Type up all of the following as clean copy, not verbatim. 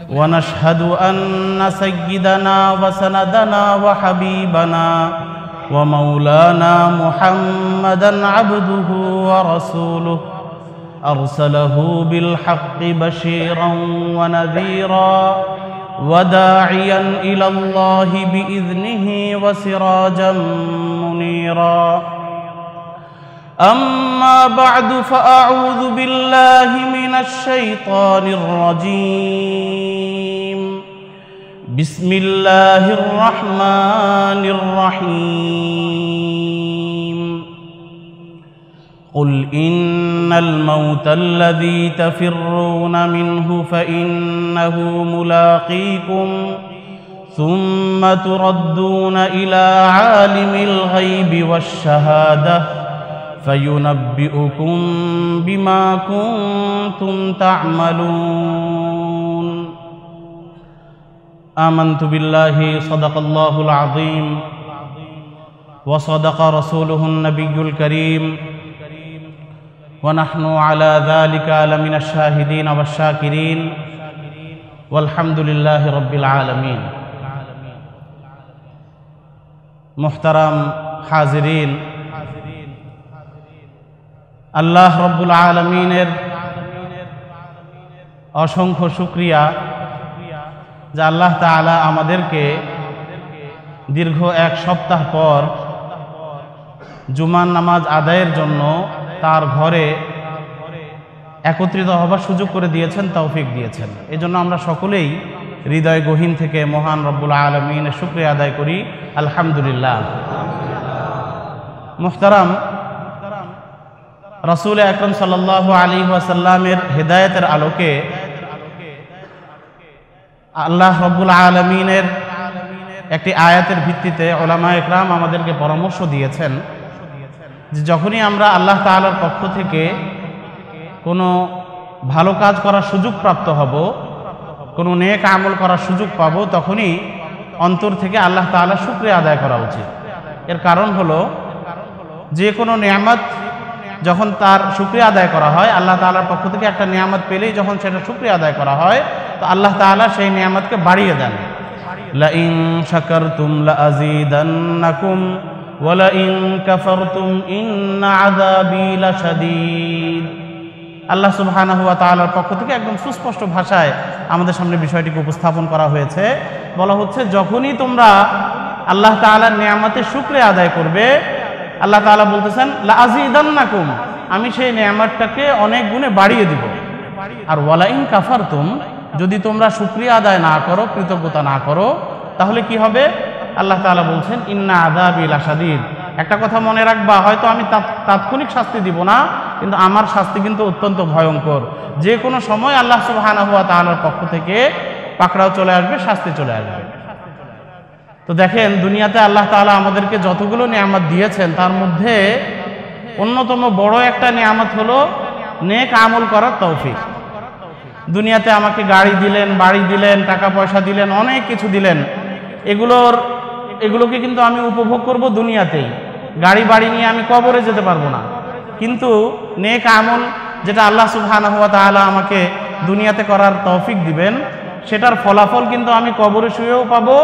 ونشهد أن سيدنا وسندنا وحبيبنا ومولانا محمدا عبده ورسوله أرسله بالحق بشيرا ونذيرا وداعيا إلى الله بإذنه وسراجا منيرا أما بعد فأعوذ بالله من الشيطان الرجيم بسم الله الرحمن الرحيم قل إن الموت الذي تفرون منه فإنه ملاقيكم ثم تردون إلى عالم الغيب والشهادة فينبئكم بما كنتم تعملون آمنت بالله صدق الله العظيم وصدق رسوله النبي الكريم ونحن على ذلك لمن الشاهدين والشاكرين والحمد لله رب العالمين محترم حاضرين আল্লাহ রব্বুল আলামিনের অসংখ্য শুকরিয়া যে আল্লাহ তাআলা আমাদেরকে দীর্ঘ এক সপ্তাহ পর জুমার নামাজ আদায়ের জন্য তার ঘরে একত্রিত হবার সুযোগ করে দিয়েছেন, তৌফিক দিয়েছেন। এই জন্য আমরা সকলেই হৃদয় গহীন থেকে মহান রব্বুল আলামিনের শুকরিয়া আদায় করি, আলহামদুলিল্লাহ। মুহতারাম, রাসূল আকরাম সাল্লাল্লাহু আলাইহি ওয়াসাল্লামের হিদায়াতের আলোকে আল্লাহ রব্বুল আলামিনের একটি আয়াতের ভিত্তিতে উলামায়ে কেরাম আমাদেরকে পরামর্শ দিয়েছেন যে যখনই আমরা আল্লাহ তাআলার পক্ষ থেকে কোনো ভালো কাজ করার সুযোগ প্রাপ্ত হব, কোনো নেক আমল করার সুযোগ পাবো, তখনই অন্তর থেকে আল্লাহ তাআলার শুকরিয়া আদায় করা উচিত। এর কারণ হলো যে কোনো নিয়ামত যখন তার শুকরিয়া আদায় করা হয়, আল্লাহ তাআলার পক্ষ থেকে একটা নিয়ামত পেলেই যখন সেটা শুকরিয়া আদায় করা হয়, তো আল্লাহ তাআলা সেই নিয়ামতকে বাড়িয়ে দেন। লা ইন শাকারতুম লা আযীদান্নাকুম ওয়া লা ইন কাফারতুম ইন্না আযাবী লাশাদীদ। আল্লাহ সুবহানাহু ওয়া তাআলার পক্ষ থেকে একদম সুস্পষ্ট ভাষায় আমাদের সামনে বিষয়টিকে উপস্থাপন করা হয়েছে। বলা হচ্ছে যখনই তোমরা আল্লাহ তাআলার নিয়ামতের শুকরিয়া আদায় করবে, আল্লাহ তাআলা বলতেছেন লা আযীদান্নাকুম, আমি সেই নিয়ামতটাকে অনেক গুণে বাড়িয়ে দিব। আর ওয়ালা ইন কাফারতুম, যদি তোমরা শুকরিয়া আদায় না করো, কৃতজ্ঞতা না করো, তাহলে কি হবে? আল্লাহ তাআলা বলছেন ইন্না আযাবী লাশাদীদ। একটা কথা মনে রাখবা, হয়তো আমি তাৎক্ষণিক শাস্তি দিব না, কিন্তু আমার শাস্তি কিন্তু অত্যন্ত ভয়ঙ্কর। যে কোনো সময় আল্লাহ সুবহানাহু ওয়া তাআলার পক্ষ থেকে পাকড়াও চলে আসবে, শাস্তি চলে আসবে। তো দেখেন, দুনিয়াতে আল্লাহ তাআলা আমাদেরকে যতগুলো নিয়ামত দিয়েছেন, তার মধ্যে অন্যতম বড় একটা নিয়ামত হলো নেক আমল করার তৌফিক। দুনিয়াতে আমাকে গাড়ি দিলেন, বাড়ি দিলেন, টাকা পয়সা দিলেন, অনেক কিছু দিলেন। এগুলোকে কিন্তু আমি উপভোগ করব দুনিয়াতেই। গাড়ি বাড়ি নিয়ে আমি কবরে যেতে পারবো না। কিন্তু নেক আমল যেটা আল্লাহ সুবহানাহু ওয়া তাআলা আমাকে দুনিয়াতে করার তৌফিক দিবেন, সেটার ফলাফল কিন্তু আমি কবরে শুয়েও পাবো,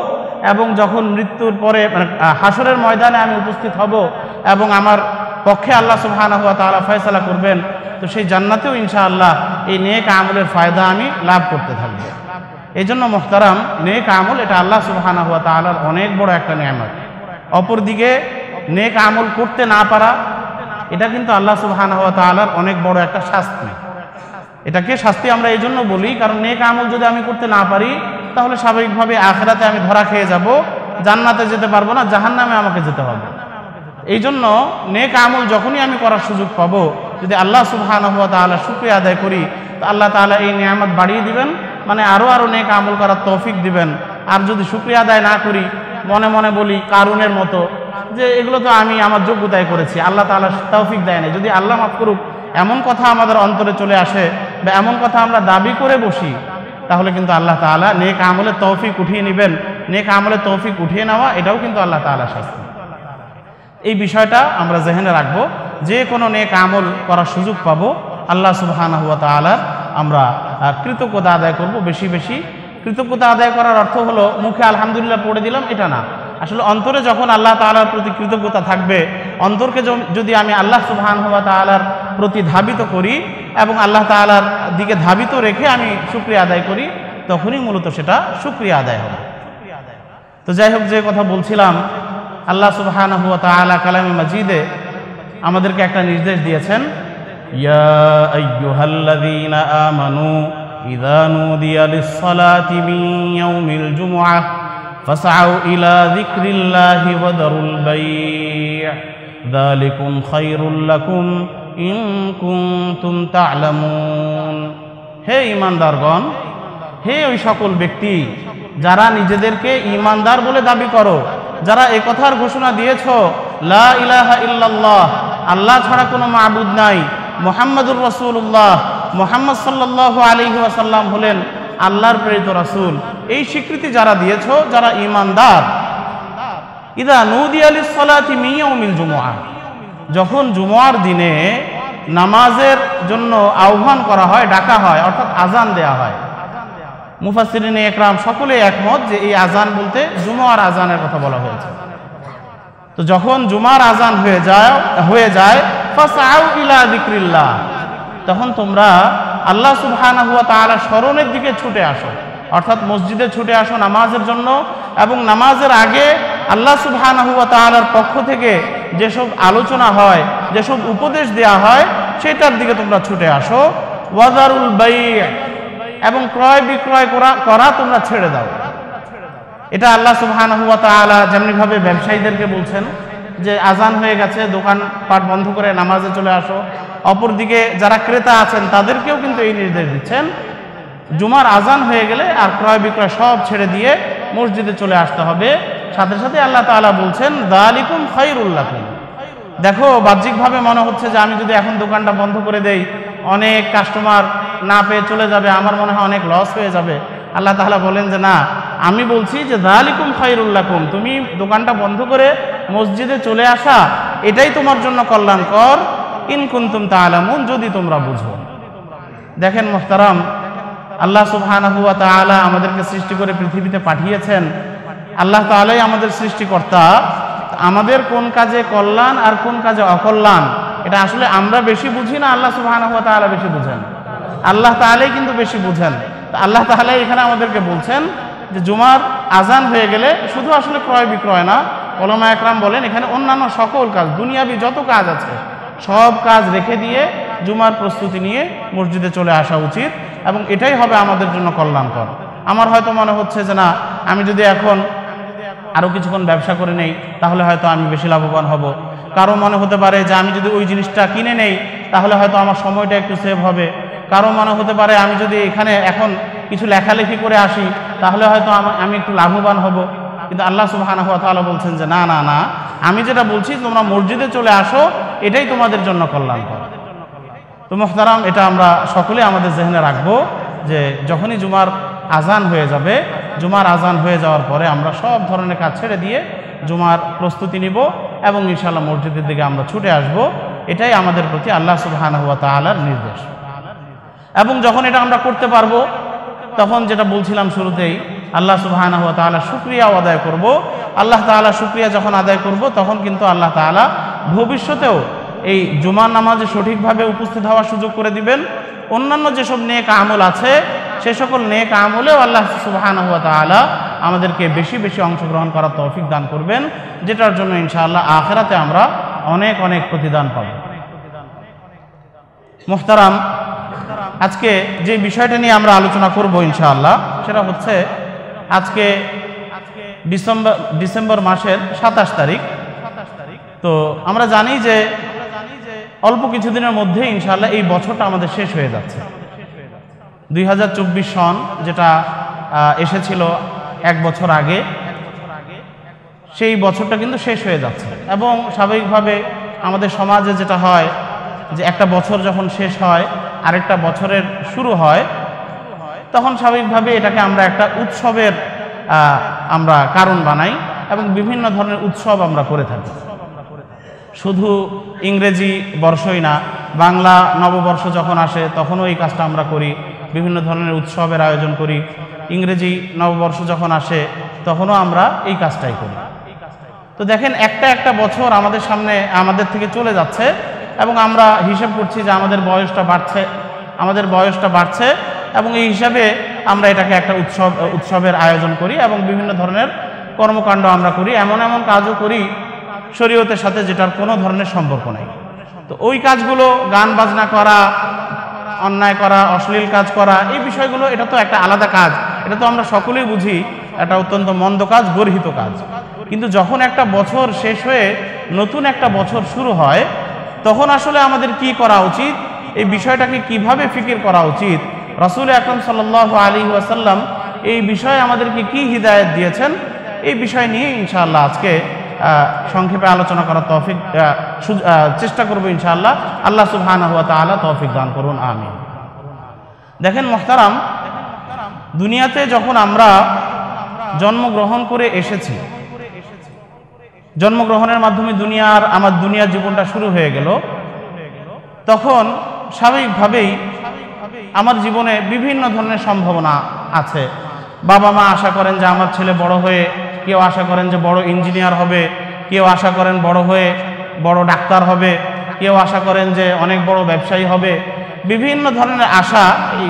এবং যখন মৃত্যুর পরে হাসরের ময়দানে আমি উপস্থিত হব এবং আমার পক্ষে আল্লাহ সুবহানাহু ওয়া তাআলা ফয়সালা করবেন, তো সেই জান্নাতেও ইনশাআল্লাহ এই নেক আমলের ফায়দা আমি লাভ করতে থাকবো। এই জন্য মুহতারাম, নেক আমল এটা আল্লাহ সুবহানাহু ওয়া তাআলার অনেক বড় একটা নিয়ামত। অপরদিকে নেক আমল করতে না পারা, এটা কিন্তু আল্লাহ সুবহানাহু ওয়া তাআলার অনেক বড় একটা শাস্তি। এটাকে শাস্তি আমরা এই জন্য বলি, কারণ নেক আমল যদি আমি করতে না পারি, তাহলে স্বাভাবিকভাবে আখিরাতে আমি ধরা খেয়ে যাব, জান্নাতে যেতে পারবো না, জাহান্নামে আমাকে যেতে হবে। এই জন্য নেক আমল যখনই আমি করার সুযোগ পাবো, যদি আল্লাহ সুবহানাহু ওয়া তাআলা শুকরিয়া আদায় করি, তো আল্লাহ তাআলা এই নিয়ামত বাড়িয়ে দিবেন, মানে আরো নেক আমল করার তৌফিক দিবেন। আর যদি শুকরিয়া আদায় না করি, মনে মনে বলি কারুনের মতো যে এগুলো তো আমি আমার যোগ্যতায় করেছি, আল্লাহ তাআলা তৌফিক দেয় না, যদি আল্লাহ মাফ করুক, এমন কথা আমাদের অন্তরে চলে আসে বা এমন কথা আমরা দাবি করে বসি, তাহলে কিন্তু আল্লাহ তাআলা নেক আমলের তৌফিক উঠিয়ে নেবেন। নেক আমলের তৌফিক উঠিয়ে নেওয়া এটাও কিন্তু আল্লাহ তাআলার শাস্তি। এই বিষয়টা আমরা জেহেনে রাখবো। যে কোনো নেক আমল করার সুযোগ পাবো, আল্লাহ সুবহানাহু ওয়া তাআলা আমরা কৃতজ্ঞতা আদায় করব বেশি বেশি। কৃতজ্ঞতা আদায় করার অর্থ হলো মুখে আলহামদুলিল্লাহ পড়ে দিলাম এটা না, আসলে অন্তরে যখন আল্লাহ তাআলার প্রতি কৃতজ্ঞতা থাকবে, অন্তরকে যদি আমি আল্লাহ সুবহানাহু ওয়া তাআলার প্রতি ধাবিত করি এবং আল্লাহ তাআলার দিকে ধাবিত রেখে আমি শুকরিয়া আদায় করি, তখনই মূলত সেটা শুকরিয়া আদায় হবে। তো যাই হোক, যে কথা বলছিলাম, আল্লাহ সুবহানাহু ওয়া তাআলা কালামে মাজিদে আমাদেরকে একটা নির্দেশ দিয়েছেন, ইয়া আইয়ুহাল্লাযীনা আমানু ইযা নুদিয়া লিস-সালাতি মিন ইয়াউমিল জুমআহ ফাসআউ ইলা যিকরিল্লাহি ওয়া দারুল বাই' যালিকুম খায়রুল লাকুম ইন কুনতুম তা'লামুন। হে ঈমানদারগণ, হে ওই সকল ব্যক্তি যারা নিজেদেরকে ঈমানদার বলে দাবি করো, যারা এই কথার ঘোষণা দিয়েছ লা ইলাহা ইল্লাল্লাহ, আল্লাহ ছাড়া কোনো মাবুদ নাই, মুহাম্মাদুর রাসূলুল্লাহ, মুহাম্মদ সাল্লাল্লাহু আলাইহি ওয়াসাল্লাম হলেন আল্লাহর প্রেরিত রাসূল, এই স্বীকৃতি যারা দিয়েছ, যারা ঈমানদার, ইযা নুদিয়া লিস-সালাতি মিন ইয়াউমিল জুমআহ, যখন জুমার দিনে নামাজের জন্য আহ্বান করা হয়, ডাকা হয়, অর্থাৎ আজান দেয়া হয়। মুফাসসিরিনে ইকরাম সকলে একমত যে এই আজান বলতে জুমার আজানের কথা বলা হয়েছে। তো যখন জুমার আজান হয়ে যায় ফাসআউ ইলা যিকরিল্লাহ, তখন তোমরা আল্লাহ সুবহানাহু ওয়া তাআলা স্মরণের দিকে ছুটে আসো, অর্থাৎ মসজিদে ছুটে আসো নামাজের জন্য, এবং নামাজের আগে আল্লাহ সুবহানাহু ওয়া তাআলার পক্ষ থেকে যেসব আলোচনা হয়, যেসব উপদেশ দেয়া হয়, সেটার দিকে তোমরা ছুটে আসো। ওয়াজারুল বাই', এবং ক্রয় বিক্রয় করা তোমরা ছেড়ে দাও। এটা আল্লাহ সুবহানাহু ওয়া তাআলা যেমনিভাবে ব্যবসায়ীদেরকে বলছেন যে আজান হয়ে গেছে, দোকানপাট বন্ধ করে নামাজে চলে আসো, অপরদিকে যারা ক্রেতা আছেন তাদেরকেও কিন্তু এই নির্দেশ দিচ্ছেন, জুমার আজান হয়ে গেলে আর ক্রয় বিক্রয় সব ছেড়ে দিয়ে মসজিদে চলে আসতে হবে। সাথে সাথে আল্লাহ তাআলা বলছেন যালিকুম খায়রুল লাকুম। দেখো, বাহ্যিকভাবে মনে হচ্ছে যে আমি যদি এখন দোকানটা বন্ধ করে দেই, অনেক কাস্টমার না পেয়ে চলে যাবে, আমার মনে হয় অনেক লস হয়ে যাবে। আল্লাহ তাআলা বলেন যে না, আমি বলছি যে যালিকুম খায়রুল লাকুম, তুমি দোকানটা বন্ধ করে মসজিদে চলে আসা এটাই তোমার জন্য কল্যাণকর, ইন কুনতুম তা'লামুন, যদি তোমরা বুঝো। দেখেন মুহতারাম, আল্লাহ সুবহানাহু ওয়া তাআলা আমাদেরকে সৃষ্টি করে পৃথিবীতে পাঠিয়েছেন, আল্লাহ তাআলাই আমাদের সৃষ্টিকর্তা। আমাদের কোন কাজে কল্যাণ আর কোন কাজে অকল্যাণ এটা আসলে আমরা বেশি বুঝি না, আল্লাহ সুবহানাহু ওয়া তাআলা বেশি বুঝেন। আল্লাহ তাআলাই কিন্তু বেশি বুঝেন। আল্লাহ তাআলাই এখানে আমাদেরকে বলছেন যে জুমার আজান হয়ে গেলে শুধু আসলে ক্রয় বিক্রয় না, উলামা একরাম বলেন এখানে অন্যান্য সকল কাজ, দুনিয়াবি যত কাজ আছে সব কাজ রেখে দিয়ে জুমার প্রস্তুতি নিয়ে মসজিদে চলে আসা উচিত, এবং এটাই হবে আমাদের জন্য কল্যাণকর। আমার হয়তো মনে হচ্ছে যে না, আমি যদি এখন আরও কিছুক্ষণ ব্যবসা করে নেই তাহলে হয়তো আমি বেশি লাভবান হব। কারো মনে হতে পারে যে আমি যদি ওই জিনিসটা কিনে নেই তাহলে হয়তো আমার সময়টা একটু সেভ হবে। কারো মনে হতে পারে আমি যদি এখানে এখন কিছু লেখালেখি করে আসি তাহলে হয়তো আমি একটু লাভবান হব। কিন্তু আল্লাহ সুবহানাহু ওয়া তাআলা বলছেন যে না না না, আমি যেটা বলছি তোমরা মসজিদে চলে আসো, এটাই তোমাদের জন্য কল্যাণকর। তো মুহতারাম, এটা আমরা সকলে আমাদের জেহনে রাখবো যে যখনই জুমার আজান হয়ে যাবে, জুমার আজান হয়ে যাওয়ার পরে আমরা সব ধরনের কাজ ছেড়ে দিয়ে জুমার প্রস্তুতি নিব এবং ইনশাআল্লাহ মসজিদের দিকে আমরা ছুটে আসব। এটাই আমাদের প্রতি আল্লাহ সুবহানাহু ওয়া তাআলার নির্দেশ। এবং যখন এটা আমরা করতে পারবো, তখন যেটা বলছিলাম শুরুতেই, আল্লাহ সুবহানাহু ওয়া তাআলা শুকরিয়া আদায় করব। আল্লাহ তাআলা শুকরিয়া যখন আদায় করব, তখন কিন্তু আল্লাহ তাআলা ভবিষ্যতেও এই জুমার নামাজে সঠিকভাবে উপস্থিত হওয়ার সুযোগ করে দিবেন। অন্যান্য যেসব নেক আমল আছে সে সকল নেক আমলেও আল্লাহ সুবহানাহু ওয়া তাআলা আমাদেরকে বেশি বেশি অংশগ্রহণ করার তৌফিক দান করবেন, যেটার জন্য ইনশাআল্লাহ আখিরাতে আমরা অনেক অনেক প্রতিদান পাব। মুহতারাম, আজকে যে বিষয়টা নিয়ে আমরা আলোচনা করব ইনশাআল্লাহ, সেটা হচ্ছে আজকে ডিসেম্বর মাসের 27 তারিখ। তো আমরা জানি যে অল্প কিছুদিনের মধ্যে ইনশাআল্লাহ এই বছরটা আমাদের শেষ হয়ে যাচ্ছে। 2024 সন যেটা এসেছিল এক বছর আগে, সেই বছরটা কিন্তু শেষ হয়ে যাচ্ছে। এবং স্বাভাবিকভাবে আমাদের সমাজে যেটা হয় যে একটা বছর যখন শেষ হয় আরেকটা বছরের শুরু হয়, তখন স্বাভাবিকভাবে এটাকে আমরা একটা উৎসবের আমরা কারণ বানাই এবং বিভিন্ন ধরনের উৎসব আমরা করে থাকি। শুধু ইংরেজি বর্ষই না, বাংলা নববর্ষ যখন আসে তখনও এই কাজটা আমরা করি, বিভিন্ন ধরনের উৎসবের আয়োজন করি। ইংরেজি নববর্ষ যখন আসে তখনও আমরা এই কাজটাই করি। তো দেখেন একটা একটা বছর আমাদের সামনে আমাদের থেকে চলে যাচ্ছে এবং আমরা হিসাব করছি যে আমাদের বয়সটা বাড়ছে এবং এই হিসাবে আমরা এটাকে একটা উৎসবের আয়োজন করি এবং বিভিন্ন ধরনের কর্মকাণ্ড আমরা করি, এমন এমন কাজও করি শরীয়তের সাথে যেটার কোনো ধরনের সম্পর্ক নেই। তো ওই কাজগুলো, গান বাজনা করা, অন্যায় করা, অশ্লীল কাজ করা, এই বিষয়গুলো এটা তো একটা আলাদা কাজ, এটা তো আমরা সকলেই বুঝি এটা অত্যন্ত মন্দ কাজ, গর্হিত কাজ। কিন্তু যখন একটা বছর শেষ হয়ে নতুন একটা বছর শুরু হয় তখন আসলে আমাদের কি করা উচিত, এই বিষয়টাকে কিভাবে ফিকির করা উচিত, রাসূল আকরাম সাল্লাল্লাহু আলাইহি ওয়াসাল্লাম এই বিষয়ে আমাদেরকে কি হিদায়াত দিয়েছেন, এই বিষয় নিয়ে ইনশাআল্লাহ আজকে সংক্ষেপে আলোচনা করার তৌফিক চেষ্টা করব ইনশাআল্লাহ। আল্লাহ সুবহানাহু ওয়া তাআলা তৌফিক দান করুন, আমিন। দেখেন মুহতারাম, দুনিয়াতে যখন আমরা জন্মগ্রহণ করে এসেছি, জন্মগ্রহণের মাধ্যমে আমার দুনিয়ার জীবনটা শুরু হয়ে গেল, তখন স্বাভাবিকভাবেই আমার জীবনে বিভিন্ন ধরনের সম্ভাবনা আছে। বাবা মা আশা করেন যে আমার ছেলে বড় হয়ে, কেউ আশা করেন যে বড় ইঞ্জিনিয়ার হবে, কেউ আশা করেন বড় হয়ে বড় ডাক্তার হবে, কেউ আশা করেন যে অনেক বড় ব্যবসায়ী হবে। বিভিন্ন ধরনের আশা এই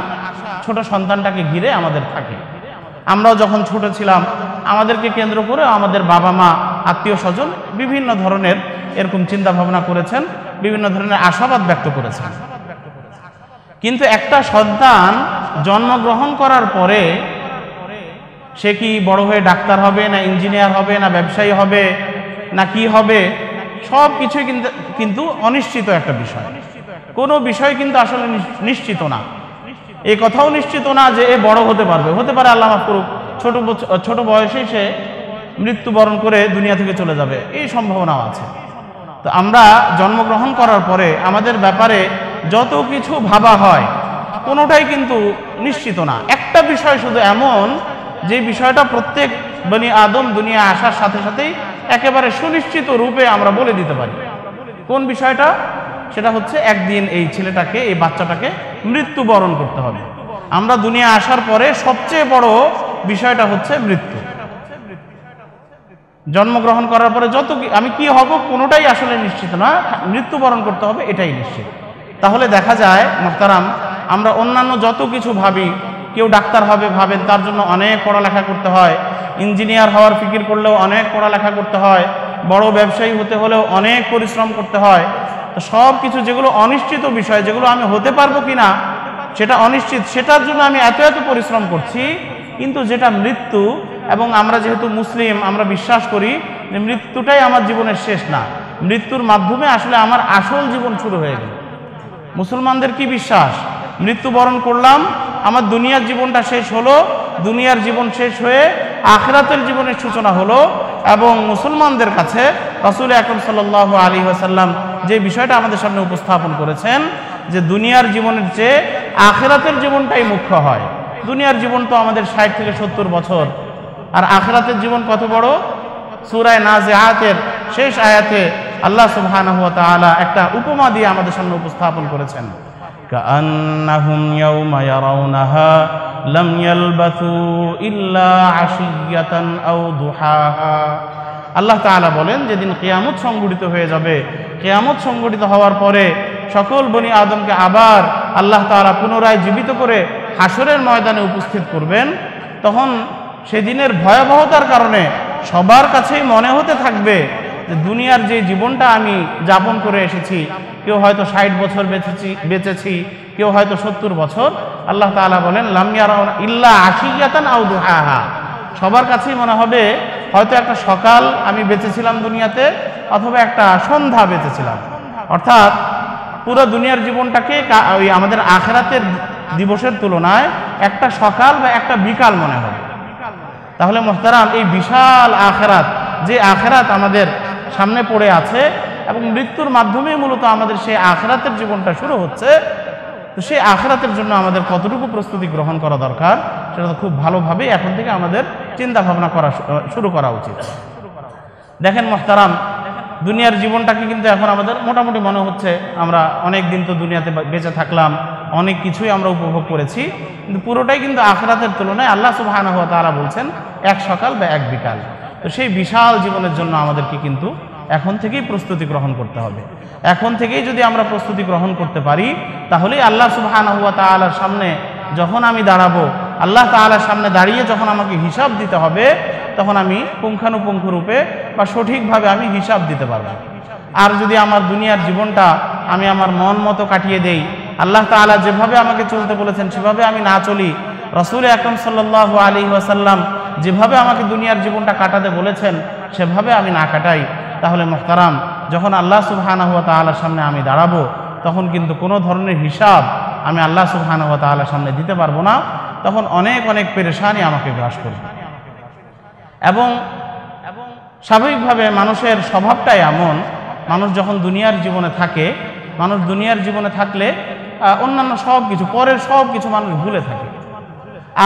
ছোট সন্তানটাকে ঘিরে আমাদের থাকে। আমরাও যখন ছোট ছিলাম আমাদেরকে কেন্দ্র করে আমাদের বাবা মা, আত্মীয় স্বজন বিভিন্ন ধরনের এরকম চিন্তা ভাবনা করেছেন, বিভিন্ন ধরনের আশাবাদ ব্যক্ত করেছেন। কিন্তু একটা সন্তান জন্মগ্রহণ করার পরে সে কি বড় হয়ে ডাক্তার হবে, না ইঞ্জিনিয়ার হবে, না ব্যবসায়ী হবে, না কি হবে, সব কিছুই কিন্তু অনিশ্চিত একটা বিষয়। কোনো বিষয় কিন্তু আসলে নিশ্চিত না। এই কথাও নিশ্চিত না যে এ বড় হতে পারে আল্লাহ মাফ করুক, ছোট বয়সেই সে মৃত্যুবরণ করে দুনিয়া থেকে চলে যাবে, এই সম্ভাবনাও আছে। তো আমরা জন্মগ্রহণ করার পরে আমাদের ব্যাপারে যত কিছু ভাবা হয় কোনোটাই কিন্তু নিশ্চিত না। একটা বিষয় শুধু এমন যে বিষয়টা প্রত্যেক বনি আদম দুনিয়া আসার সাথে সাথেই একেবারে সুনিশ্চিত রূপে আমরা বলে দিতে পারি। কোন বিষয়টা? সেটা হচ্ছে একদিন এই ছেলেটাকে, এই বাচ্চাটাকে মৃত্যুবরণ করতে হবে। আমরা দুনিয়া আসার পরে সবচেয়ে বড় বিষয়টা হচ্ছে মৃত্যু। জন্মগ্রহণ করার পরে আমি কি হব কোনোটাই আসলে নিশ্চিত না, মৃত্যুবরণ করতে হবে এটাই নিশ্চিত। তাহলে দেখা যায় মুহতারাম, আমরা অন্যান্য যত কিছু ভাবি, কেউ ডাক্তার হবে ভাবেন, তার জন্য অনেক পড়ালেখা করতে হয়, ইঞ্জিনিয়ার হওয়ার ফিকির করলেও অনেক পড়ালেখা করতে হয়, বড় ব্যবসায়ী হতে হলেও অনেক পরিশ্রম করতে হয়। তো সব কিছু যেগুলো অনিশ্চিত বিষয়, যেগুলো আমি হতে পারবো কিনা সেটা অনিশ্চিত, সেটার জন্য আমি এত পরিশ্রম করছি। কিন্তু যেটা মৃত্যু, এবং আমরা যেহেতু মুসলিম আমরা বিশ্বাস করি যে মৃত্যুটাই আমার জীবনের শেষ না, মৃত্যুর মাধ্যমে আসলে আমার আসল জীবন শুরু হয়ে গেল। মুসলমানদের কি বিশ্বাস? মৃত্যুবরণ করলাম, আমার দুনিয়ার জীবনটা শেষ হলো, দুনিয়ার জীবন শেষ হয়ে আখিরাতের জীবনের সূচনা হলো। এবং মুসলমানদের কাছে রাসূল আকরাম সাল্লাল্লাহু আলাইহি ওয়াসাল্লাম যে বিষয়টা আমাদের সামনে উপস্থাপন করেছেন যে দুনিয়ার জীবনের চেয়ে আখিরাতের জীবনটাই মুখ্য হয়। দুনিয়ার জীবন তো আমাদের 60 থেকে 70 বছর, আর আখিরাতের জীবন কত বড়? সূরা নাজিআতের শেষ আয়াতে আল্লাহ সুবহানাহু ওয়া তাআলা একটা উপমা দিয়ে আমাদের সামনে উপস্থাপন করেছেন, কাআন্নাহুম ইয়াওমা ইয়ারাউনাহা লাম ইয়ালবাথু ইল্লা আশিয়াতান আও দুহাহা। আল্লাহ তাআলা বলেন যেদিন কিয়ামত সংঘটিত হয়ে যাবে, কিয়ামত সংঘটিত হওয়ার পরে সকল বনি আদমকে আবার আল্লাহ তাআলা পুনরায় জীবিত করে হাসরের ময়দানে উপস্থিত করবেন, তখন সেদিনের ভয়াবহতার কারণে সবার কাছেই মনে হতে থাকবে যে দুনিয়ার যে জীবনটা আমি যাপন করে এসেছি, কেউ হয়তো 60 বছর বেঁচেছি, কেউ হয়তো 70 বছর। আল্লাহ তাআলা বলেন লাম ইয়ারাউনা ইল্লা আশিয়াতান আও দুহাহা, সবার কাছেই মনে হবে হয়তো একটা সকাল আমি বেঁচেছিলাম দুনিয়াতে, অথবা একটা সন্ধ্যা বেঁচেছিলাম। অর্থাৎ পুরো দুনিয়ার জীবনটাকে ওই আমাদের আখিরাতের দিবসের তুলনায় একটা সকাল বা একটা বিকাল মনে হবে। তাহলে মুহতারাম, এই বিশাল আখিরাত, যে আখিরাত আমাদের সামনে পড়ে আছে এবং মৃত্যুর মাধ্যমেই মূলত আমাদের সেই আখিরাতের জীবনটা শুরু হচ্ছে, তো সেই আখিরাতের জন্য আমাদের কতটুকু প্রস্তুতি গ্রহণ করা দরকার সেটা তো খুব ভালোভাবেই এখন থেকে আমাদের চিন্তা ভাবনা শুরু করা উচিত। দেখেন মুহতারাম, দুনিয়ার জীবনটাকে কিন্তু এখন আমাদের মোটামুটি মনে হচ্ছে আমরা অনেক দিন তো দুনিয়াতে বেঁচে থাকলাম, অনেক কিছুই আমরা উপভোগ করেছি, কিন্তু পুরোটাই কিন্তু আখিরাতের তুলনায় আল্লাহ সুবহানাহু ওয়া তাআলা বলছেন এক সকাল বা এক বিকাল। তো সেই বিশাল জীবনের জন্য আমাদেরকে কিন্তু এখন থেকেই প্রস্তুতি গ্রহণ করতে হবে। এখন থেকেই যদি আমরা প্রস্তুতি গ্রহণ করতে পারি, তাহলেই আল্লাহ সুবহানাহু ওয়া তাআলার সামনে যখন আমি দাঁড়াবো, আল্লাহ তাআলার সামনে দাঁড়িয়ে যখন আমাকে হিসাব দিতে হবে, তখন আমি পুঙ্খানুপুঙ্খ রূপে বা সঠিকভাবে আমি হিসাব দিতে পারবো। আর যদি আমার দুনিয়ার জীবনটা আমি আমার মন মতো কাটিয়ে দেই, আল্লাহ তাআলা যেভাবে আমাকে চলতে বলেছেন সেভাবে আমি না চলি, রাসূল আকরাম সাল্লাল্লাহু আলাইহি ওয়াসাল্লাম যেভাবে আমাকে দুনিয়ার জীবনটা কাটাতে বলেছেন সেভাবে আমি না কাটাই, তাহলে মুহতারাম, যখন আল্লাহ সুবহানাহু ওয়া তাআলার সামনে আমি দাঁড়াবো, তখন কিন্তু কোনো ধরনের হিসাব আমি আল্লাহ সুবহানাহু ওয়া তাআলার সামনে দিতে পারবো না। তখন অনেক অনেক পেরেশানি আমাকে গ্রাস করবে। এবং স্বাভাবিকভাবে মানুষের স্বভাবটাই এমন, মানুষ যখন দুনিয়ার জীবনে থাকে, মানুষ দুনিয়ার জীবনে থাকলে অন্যান্য সব কিছু, পরের সব কিছু মানুষ ভুলে থাকে।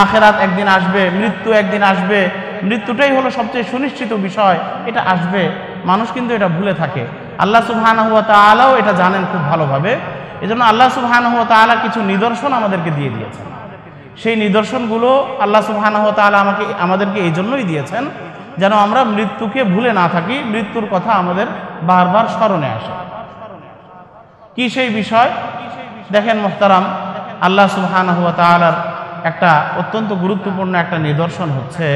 আখিরাত একদিন আসবে, মৃত্যু একদিন আসবে, মৃত্যুটাই হলো সবচেয়ে সুনিশ্চিত বিষয়, এটা আসবে, মানুষ কিন্তু এটা ভুলে থাকে। আল্লাহ সুবহানাহু ওয়া তাআলাও এটা জানেন খুব ভালোভাবে। এজন্য আল্লাহ সুবহানাহু ওয়া তাআলা কিছু নিদর্শন আমাদেরকে দিয়ে দিয়েছেন। সেই নিদর্শনগুলো আল্লাহ সুবহানাহু ওয়া তাআলা আমাদেরকে এই জন্যই দিয়েছেন যেন আমরা মৃত্যুকে ভুলে না থাকি, মৃত্যুর কথা আমাদের বারবার স্মরণে আসে। কি সেই বিষয়? দেখেন মুহতারাম, আল্লাহ সুবহানাহু ওয়া তাআলার একটা অত্যন্ত গুরুত্বপূর্ণ একটা নিদর্শন হচ্ছে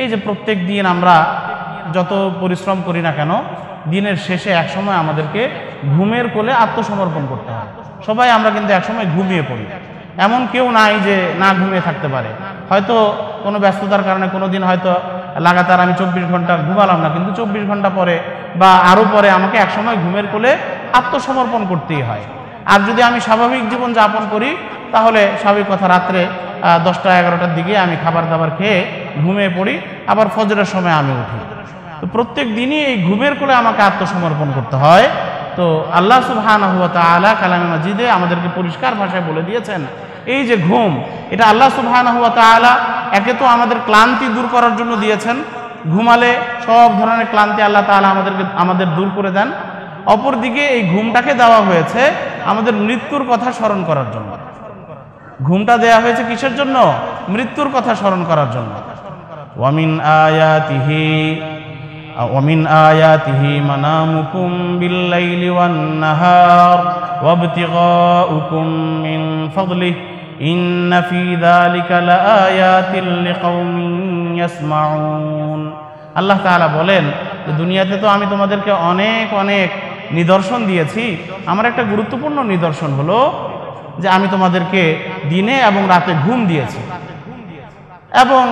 এই যে প্রত্যেক দিন আমরা যত পরিশ্রম করি না কেন, দিনের শেষে একসময় আমাদেরকে ঘুমের কোলে আত্মসমর্পণ করতে হয়। সবাই আমরা কিন্তু একসময় ঘুমিয়ে পড়ি, এমন কেউ নাই যে না ঘুমিয়ে থাকতে পারে। হয়তো কোনো ব্যস্ততার কারণে কোনো দিন হয়তো লাগাতার আমি 24 ঘন্টা ঘুমালাম না, কিন্তু 24 ঘন্টা পরে বা আরও পরে আমাকে একসময় ঘুমের কোলে আত্মসমর্পণ করতেই হয়। আর যদি আমি স্বাভাবিক জীবন যাপন করি, তাহলে স্বাভাবিক কথা রাত্রে 10টা-11টার দিকে আমি খাবার দাবার খেয়ে ঘুমিয়ে পড়ি, আবার ফজরের সময় আমি উঠি। তো প্রত্যেক দিনই এই ঘুমের কোলে আমাকে আত্মসমর্পণ করতে হয়। তো আল্লাহ সুবহানাহু ওয়া তাআলা কালামে মাজিদে আমাদেরকে পরিষ্কার ভাষায় বলে দিয়েছেন, এই যে ঘুম, এটা আল্লাহ সুবহানাহু ওয়া তাআলা একে তো আমাদের ক্লান্তি দূর করার জন্য দিয়েছেন, ঘুমালে সব ধরনের ক্লান্তি আল্লাহ তাআলা আমাদের দূর করে দেন। অপরদিকে এই ঘুমটাকে দেওয়া হয়েছে আমাদের মৃত্যুর কথা স্মরণ করার জন্য। ঘুমটা দেয়া হয়েছে কিসের জন্য? মৃত্যুর কথা স্মরণ করার জন্য। ومن آياته منامكم بالليل والنهار وابتغاؤكم من فضله إن في ذلك لآيات لقوم يسمعون। আল্লাহ তাআলা বলেন যে দুনিয়াতে তো আমি তোমাদেরকে অনেক অনেক নিদর্শন দিয়েছি, আমার একটা গুরুত্বপূর্ণ নিদর্শন হলো যে আমি তোমাদেরকে দিনে এবং রাতে ঘুম দিয়েছি। এবং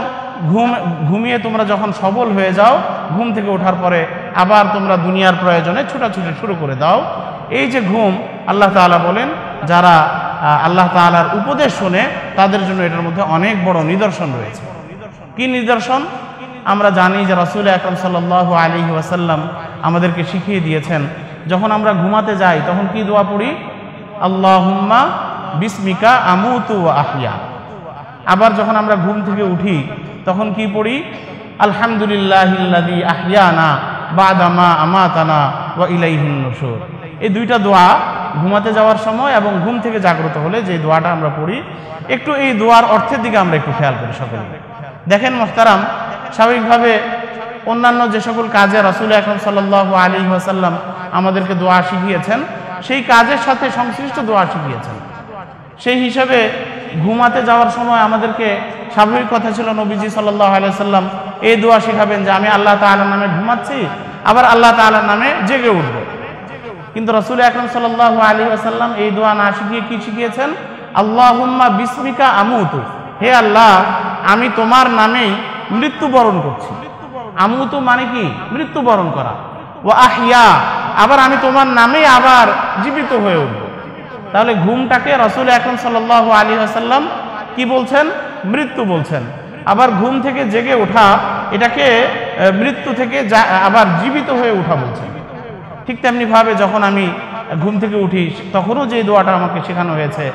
ঘুমিয়ে তোমরা যখন সবল হয়ে যাও, ঘুম থেকে ওঠার পরে আবার তোমরা দুনিয়ার প্রয়োজনে ছোটাছুটি শুরু করে দাও। এই যে ঘুম, আল্লাহ তাআলা বলেন যারা আল্লাহ তাআলার উপদেশ শোনে তাদের জন্য এটার মধ্যে অনেক বড় নিদর্শন রয়েছে। কি নিদর্শন? আমরা জানি যে রাসূল আকরাম সাল্লাল্লাহু আলাইহি ওয়াসাল্লাম আমাদেরকে শিখিয়ে দিয়েছেন, যখন আমরা ঘুমাতে যাই তখন কি দোয়া পড়ি? আল্লাহুম্মা বিসমিকা আমুতু ওয়া আহইয়া। আবার যখন আমরা ঘুম থেকে উঠি তখন কি পড়ি? আলহামদুলিল্লাহিল্লাযী আহইয়ানা বা'দা মা আমাতানা ওয়া ইলাইহিন নুশুর। এই দুইটা দোয়া ঘুমাতে যাওয়ার সময় এবং ঘুম থেকে জাগ্রত হলে যে দোয়াটা আমরা পড়ি, একটু এই দোয়ার অর্থের দিকে আমরা একটু খেয়াল করি সকলে। দেখেন মুহতারাম, স্বাভাবিকভাবে অন্যান্য যে সকল কাজে রাসূল আকরাম সাল্লাল্লাহু আলাইহি ওয়াসাল্লাম আমাদেরকে দোয়া শিখিয়েছেন, সেই কাজের সাথে সংশ্লিষ্ট দোয়া শিখিয়েছেন। সেই হিসাবে ঘুমাতে যাওয়ার সময় আমাদেরকে স্বাভাবিক কথা ছিল নবীজি সাল্লাল্লাহু আলাইহি ওয়াসাল্লাম এই দোয়া শিখাবেন যে আমি আল্লাহ তাআলার নামে ঘুমাচ্ছি, আবার আল্লাহ তাআলার নামে জেগে উঠব। কিন্তু রাসূল আকরাম সাল্লাল্লাহু আলাইহি ওয়াসাল্লাম এই দোয়া না শিখিয়ে কি শিখিয়েছেন? আল্লাহুম্মা বিসমিকা আমুতু, হে আল্লাহ আমি তোমার নামেই মৃত্যুবরণ করছি। আমুতু মানে কি? মৃত্যুবরণ করা। ওয়া আহইয়া, আবার আমি তোমার নামেই আবার জীবিত হয়ে উঠব। তাহলে ঘুমটাকে রাসূল আকরাম সাল্লাল্লাহু আলাইহি ওয়াসাল্লাম কি বলছেন? মৃত্যু বলছেন। আবার ঘুম থেকে জেগে ওঠা, এটাকে মৃত্যু থেকে আবার জীবিত হয়ে ওঠা বলছেন। ঠিক তেমনিভাবে যখন আমি ঘুম থেকে উঠি তখনও যে দোয়াটা আমাকে শেখানো হয়েছে,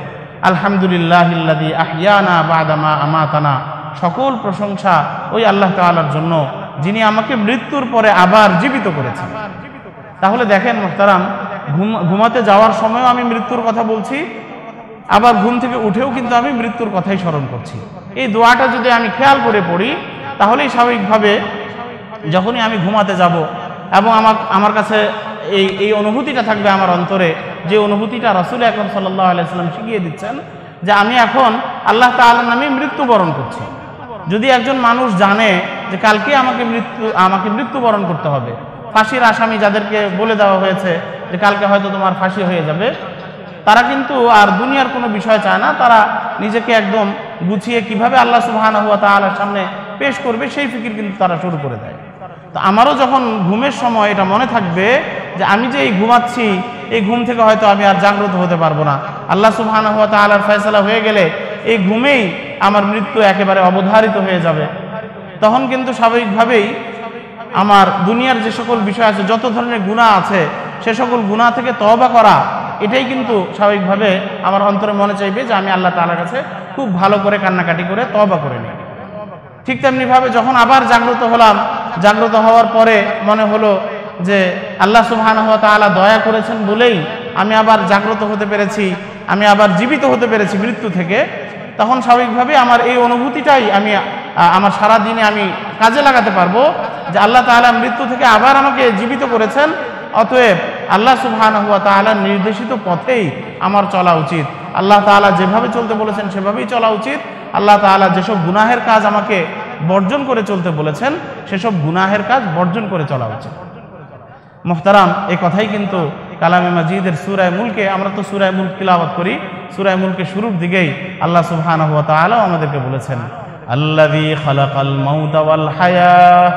আলহামদুলিল্লাহিল্লাযী আহইয়ানা বা'দা মা আমাতানা, সকল প্রশংসা ওই আল্লাহ তাআলার জন্য যিনি আমাকে মৃত্যুর পরে আবার জীবিত করেছেন। তাহলে দেখেন মুহতারাম, ঘুমাতে যাওয়ার সময়ও আমি মৃত্যুর কথা বলছি, আবার ঘুম থেকে উঠেও কিন্তু আমি মৃত্যুর কথাই স্মরণ করছি। এই দোয়াটা যদি আমি খেয়াল করে পড়ি, তাহলেই স্বাভাবিকভাবে যখনই আমি ঘুমাতে যাব এবং আমার কাছে এই অনুভূতিটা থাকবে আমার অন্তরে, যে অনুভূতিটা রাসূল আকরাম সাল্লাল্লাহু আলাইহি ওয়াসাল্লাম শিখিয়ে দিচ্ছেন, যে আমি এখন আল্লাহ তাআলার নামে মৃত্যুবরণ করছি। যদি একজন মানুষ জানে যে কালকে আমাকে মৃত্যুবরণ করতে হবে, ফাঁসির আসামি যাদেরকে বলে দেওয়া হয়েছে যে কালকে হয়তো তোমার ফাঁসি হয়ে যাবে, তারা কিন্তু আর দুনিয়ার কোনো বিষয় চায় না, তারা নিজেকে একদম গুছিয়ে কিভাবে আল্লাহ সুবহানাহু ওয়া তাআলার সামনে পেশ করবে সেই ফিকির কিন্তু তারা শুরু করে দেয়। তো আমারও যখন ঘুমের সময় এটা মনে থাকবে যে আমি যে এই ঘুমাচ্ছি, এই ঘুম থেকে হয়তো আমি আর জাগ্রত হতে পারবো না, আল্লাহ সুবহানাহু ওয়া তাআলার ফয়সালা হয়ে গেলে এই ঘুমেই আমার মৃত্যু একেবারে অবধারিত হয়ে যাবে, তখন কিন্তু স্বাভাবিকভাবেই আমার দুনিয়ার যে সকল বিষয় আছে, যত ধরনের গুনাহ আছে, সে সকল গুনাহ থেকে তওবা করা, এটাই কিন্তু স্বাভাবিকভাবে আমার অন্তরে মনে চাইবে যে আমি আল্লাহ তাআলার কাছে খুব ভালো করে কান্নাকাটি করে তওবা করে নিই। ঠিক তেমনিভাবে যখন আবার জাগ্রত হলাম, জাগ্রত হওয়ার পরে মনে হলো যে আল্লাহ সুবহানাহু ওয়া তাআলা দয়া করেছেন বলেই আমি আবার জাগ্রত হতে পেরেছি, আমি আবার জীবিত হতে পেরেছি মৃত্যু থেকে, তখন স্বাভাবিকভাবে আমার এই অনুভূতিটাই আমি আমার সারা দিনে আমি কাজে লাগাতে পারবো যে আল্লাহ তাআলা মৃত্যু থেকে আবার আমাকে জীবিত করেছেন, অতএব আল্লাহ সুবহানাহু ওয়া তাআলার নির্দেশিত পথেই আমার চলা উচিত, আল্লাহ তাআলা যেভাবে চলতে বলেছেন সেভাবেই চলা উচিত, আল্লাহ তাআলা যেসব গুনাহের কাজ আমাকে বর্জন করে চলতে বলেছেন সেসব গুনাহের কাজ বর্জন করে চলা উচিত। মুহতারাম, এই কথাই কিন্তু কালামে মাজিদের সূরা মুলকে, আমরা তো সূরা মুলক তিলাওয়াত করি, সূরা মুলকের শুরুর দিকেই আল্লাহ সুবহানাহু ওয়া তাআলা আমাদেরকে বলেছেন, আল্লাযী খালাকাল মাউতা ওয়াল হায়াহ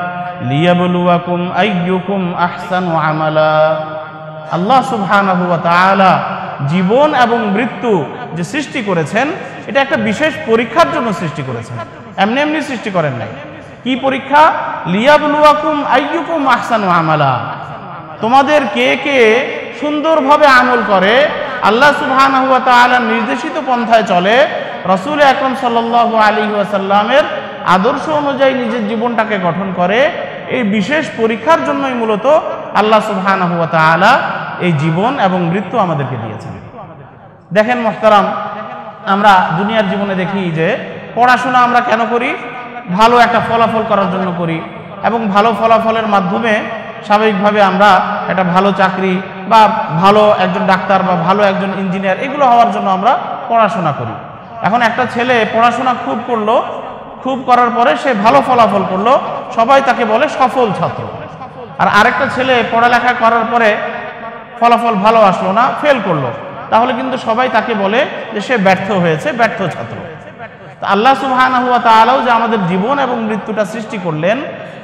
লিয়াবলুয়াকুম আইয়ুকুম আহসানু আমালা। আল্লাহ সুবহানাহু ওয়া তাআলা জীবন এবং মৃত্যু যে সৃষ্টি করেছেন, এটা একটা বিশেষ পরীক্ষার জন্য সৃষ্টি করেছেন, এমনি এমনি সৃষ্টি করেন নাই। কি পরীক্ষা? লিয়াবলুয়াকুম আইয়ুকুম আহসানু আমালা, তোমাদের কে কে সুন্দরভাবে আমল করে, আল্লাহ সুবহানাহু ওয়া তাআলার নির্দেশিত পন্থায় চলে, রাসূল আকরাম সাল্লাল্লাহু আলাইহি ওয়াসাল্লামের আদর্শ অনুযায়ী নিজের জীবনটাকে গঠন করে, এই বিশেষ পরীক্ষার জন্যই মূলত আল্লাহ সুবহানাহু ওয়া তাআলা এই জীবন এবং মৃত্যু আমাদেরকে দিয়েছেন। দেখেন মুহতারাম, আমরা দুনিয়ার জীবনে দেখি যে পড়াশোনা আমরা কেন করি? ভালো একটা ফলাফল করার জন্য করি, এবং ভালো ফলাফলের মাধ্যমে স্বাভাবিকভাবে আমরা একটা ভালো চাকরি বা ভালো একজন ডাক্তার বা ভালো একজন ইঞ্জিনিয়ার, এগুলো হওয়ার জন্য আমরা পড়াশোনা করি। এখন একটা ছেলে পড়াশোনা খুব করলো, খুব করার পরে সে ভালো ফলাফল করলো, সবাই তাকে বলে সফল ছাত্র। আর আরেকটা ছেলে পড়ালেখা করার পরে ফলাফল ভালো আসলো না, ফেল করলো, তাহলে কিন্তু সবাই তাকে বলে যে সে ব্যর্থ হয়েছে, ব্যর্থ ছাত্র। তো আল্লাহ সুবহানাহু ওয়া তাআলাও যে আমাদের জীবন এবং মৃত্যুটা সৃষ্টি করলেন,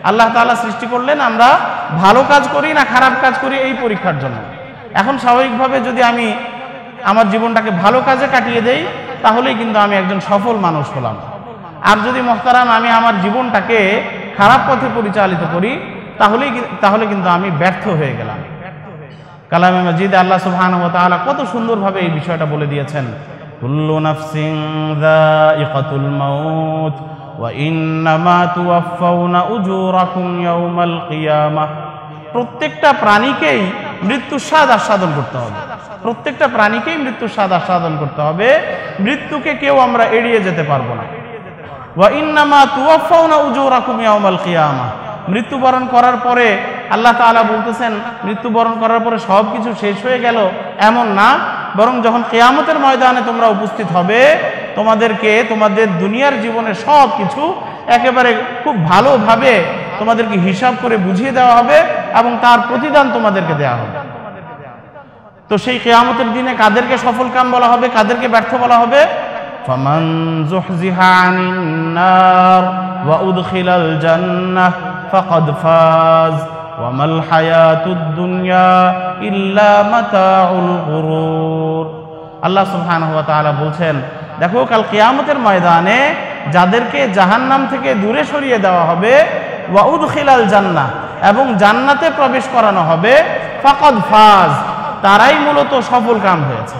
আল্লাহ তাআলা সৃষ্টি করলেন আমরা ভালো কাজ করি না খারাপ কাজ করি এই পরীক্ষার জন্য। এখন স্বাভাবিকভাবে যদি আমি আমার জীবনটাকে ভালো কাজে কাটিয়ে দেই, তাহলেই কিন্তু আমি একজন সফল মানুষ হলাম। আর যদি মুহতারাম আমি আমার জীবনটাকে খারাপ পথে পরিচালিত করি, তাহলে কিন্তু আমি ব্যর্থ হয়ে গেলাম। কালামে মাজিদে আল্লাহ সুবহানাহু ওয়া তাআলা কত সুন্দরভাবে এই বিষয়টা বলে দিয়েছেন, কুল্লু নাফসিন যায়িকাতুল মাউত ওয়া ইন্নামা তুওয়াফাউনা উজুরাকুম ইয়াউমাল কিয়ামাহ। প্রত্যেকটা প্রাণীকেই মৃত্যুর স্বাদ আস্বাদন করতে হবে, প্রত্যেকটা প্রাণীকেই মৃত্যুর স্বাদ আস্বাদন করতে হবে, মৃত্যুকে কেউ আমরা এড়িয়ে যেতে পারবো না। ওয়া ইন্নামা তুওয়াফাউনা উজুরাকুম ইয়াউমাল কিয়ামাহ। মৃত্যুবরণ করার পরে আল্লাহ তাআলা বলতেছেন, মৃত্যুবরণ করার পরে সব কিছু শেষ হয়ে গেল এমন না, বরং যখন কিয়ামতের ময়দানে তোমরা উপস্থিত হবে, তোমাদেরকে তোমাদের দুনিয়ার জীবনের সব কিছু একেবারে খুব ভালোভাবে তোমাদেরকে হিসাব করে বুঝিয়ে দেওয়া হবে এবং তার প্রতিদান তোমাদেরকে দেওয়া হবে। তো সেই কিয়ামতের দিনে কাদেরকে সফল কাম বলা হবে, কাদেরকে ব্যর্থ বলা হবে? ফামান যুহজিহা আনিন নার ওয়া উদখিলাল জান্নাহ ফাকাদ ফাজ ওয়া মাল হায়াতুদ দুনিয়া ইল্লা মাতাউল গুরুর। আল্লাহ সুবহানাহু ওয়া তাআলা বলছেন, দেখো কাল কিয়ামতের ময়দানে যাদেরকে জাহান্নাম থেকে দূরে সরিয়ে দেওয়া হবে, ওয়া উদখিলাল জান্নাহ, এবং জান্নাতে প্রবেশ করানো হবে, ফাকাদ ফাজ, তারাই মূলত সফল কাম হয়েছে।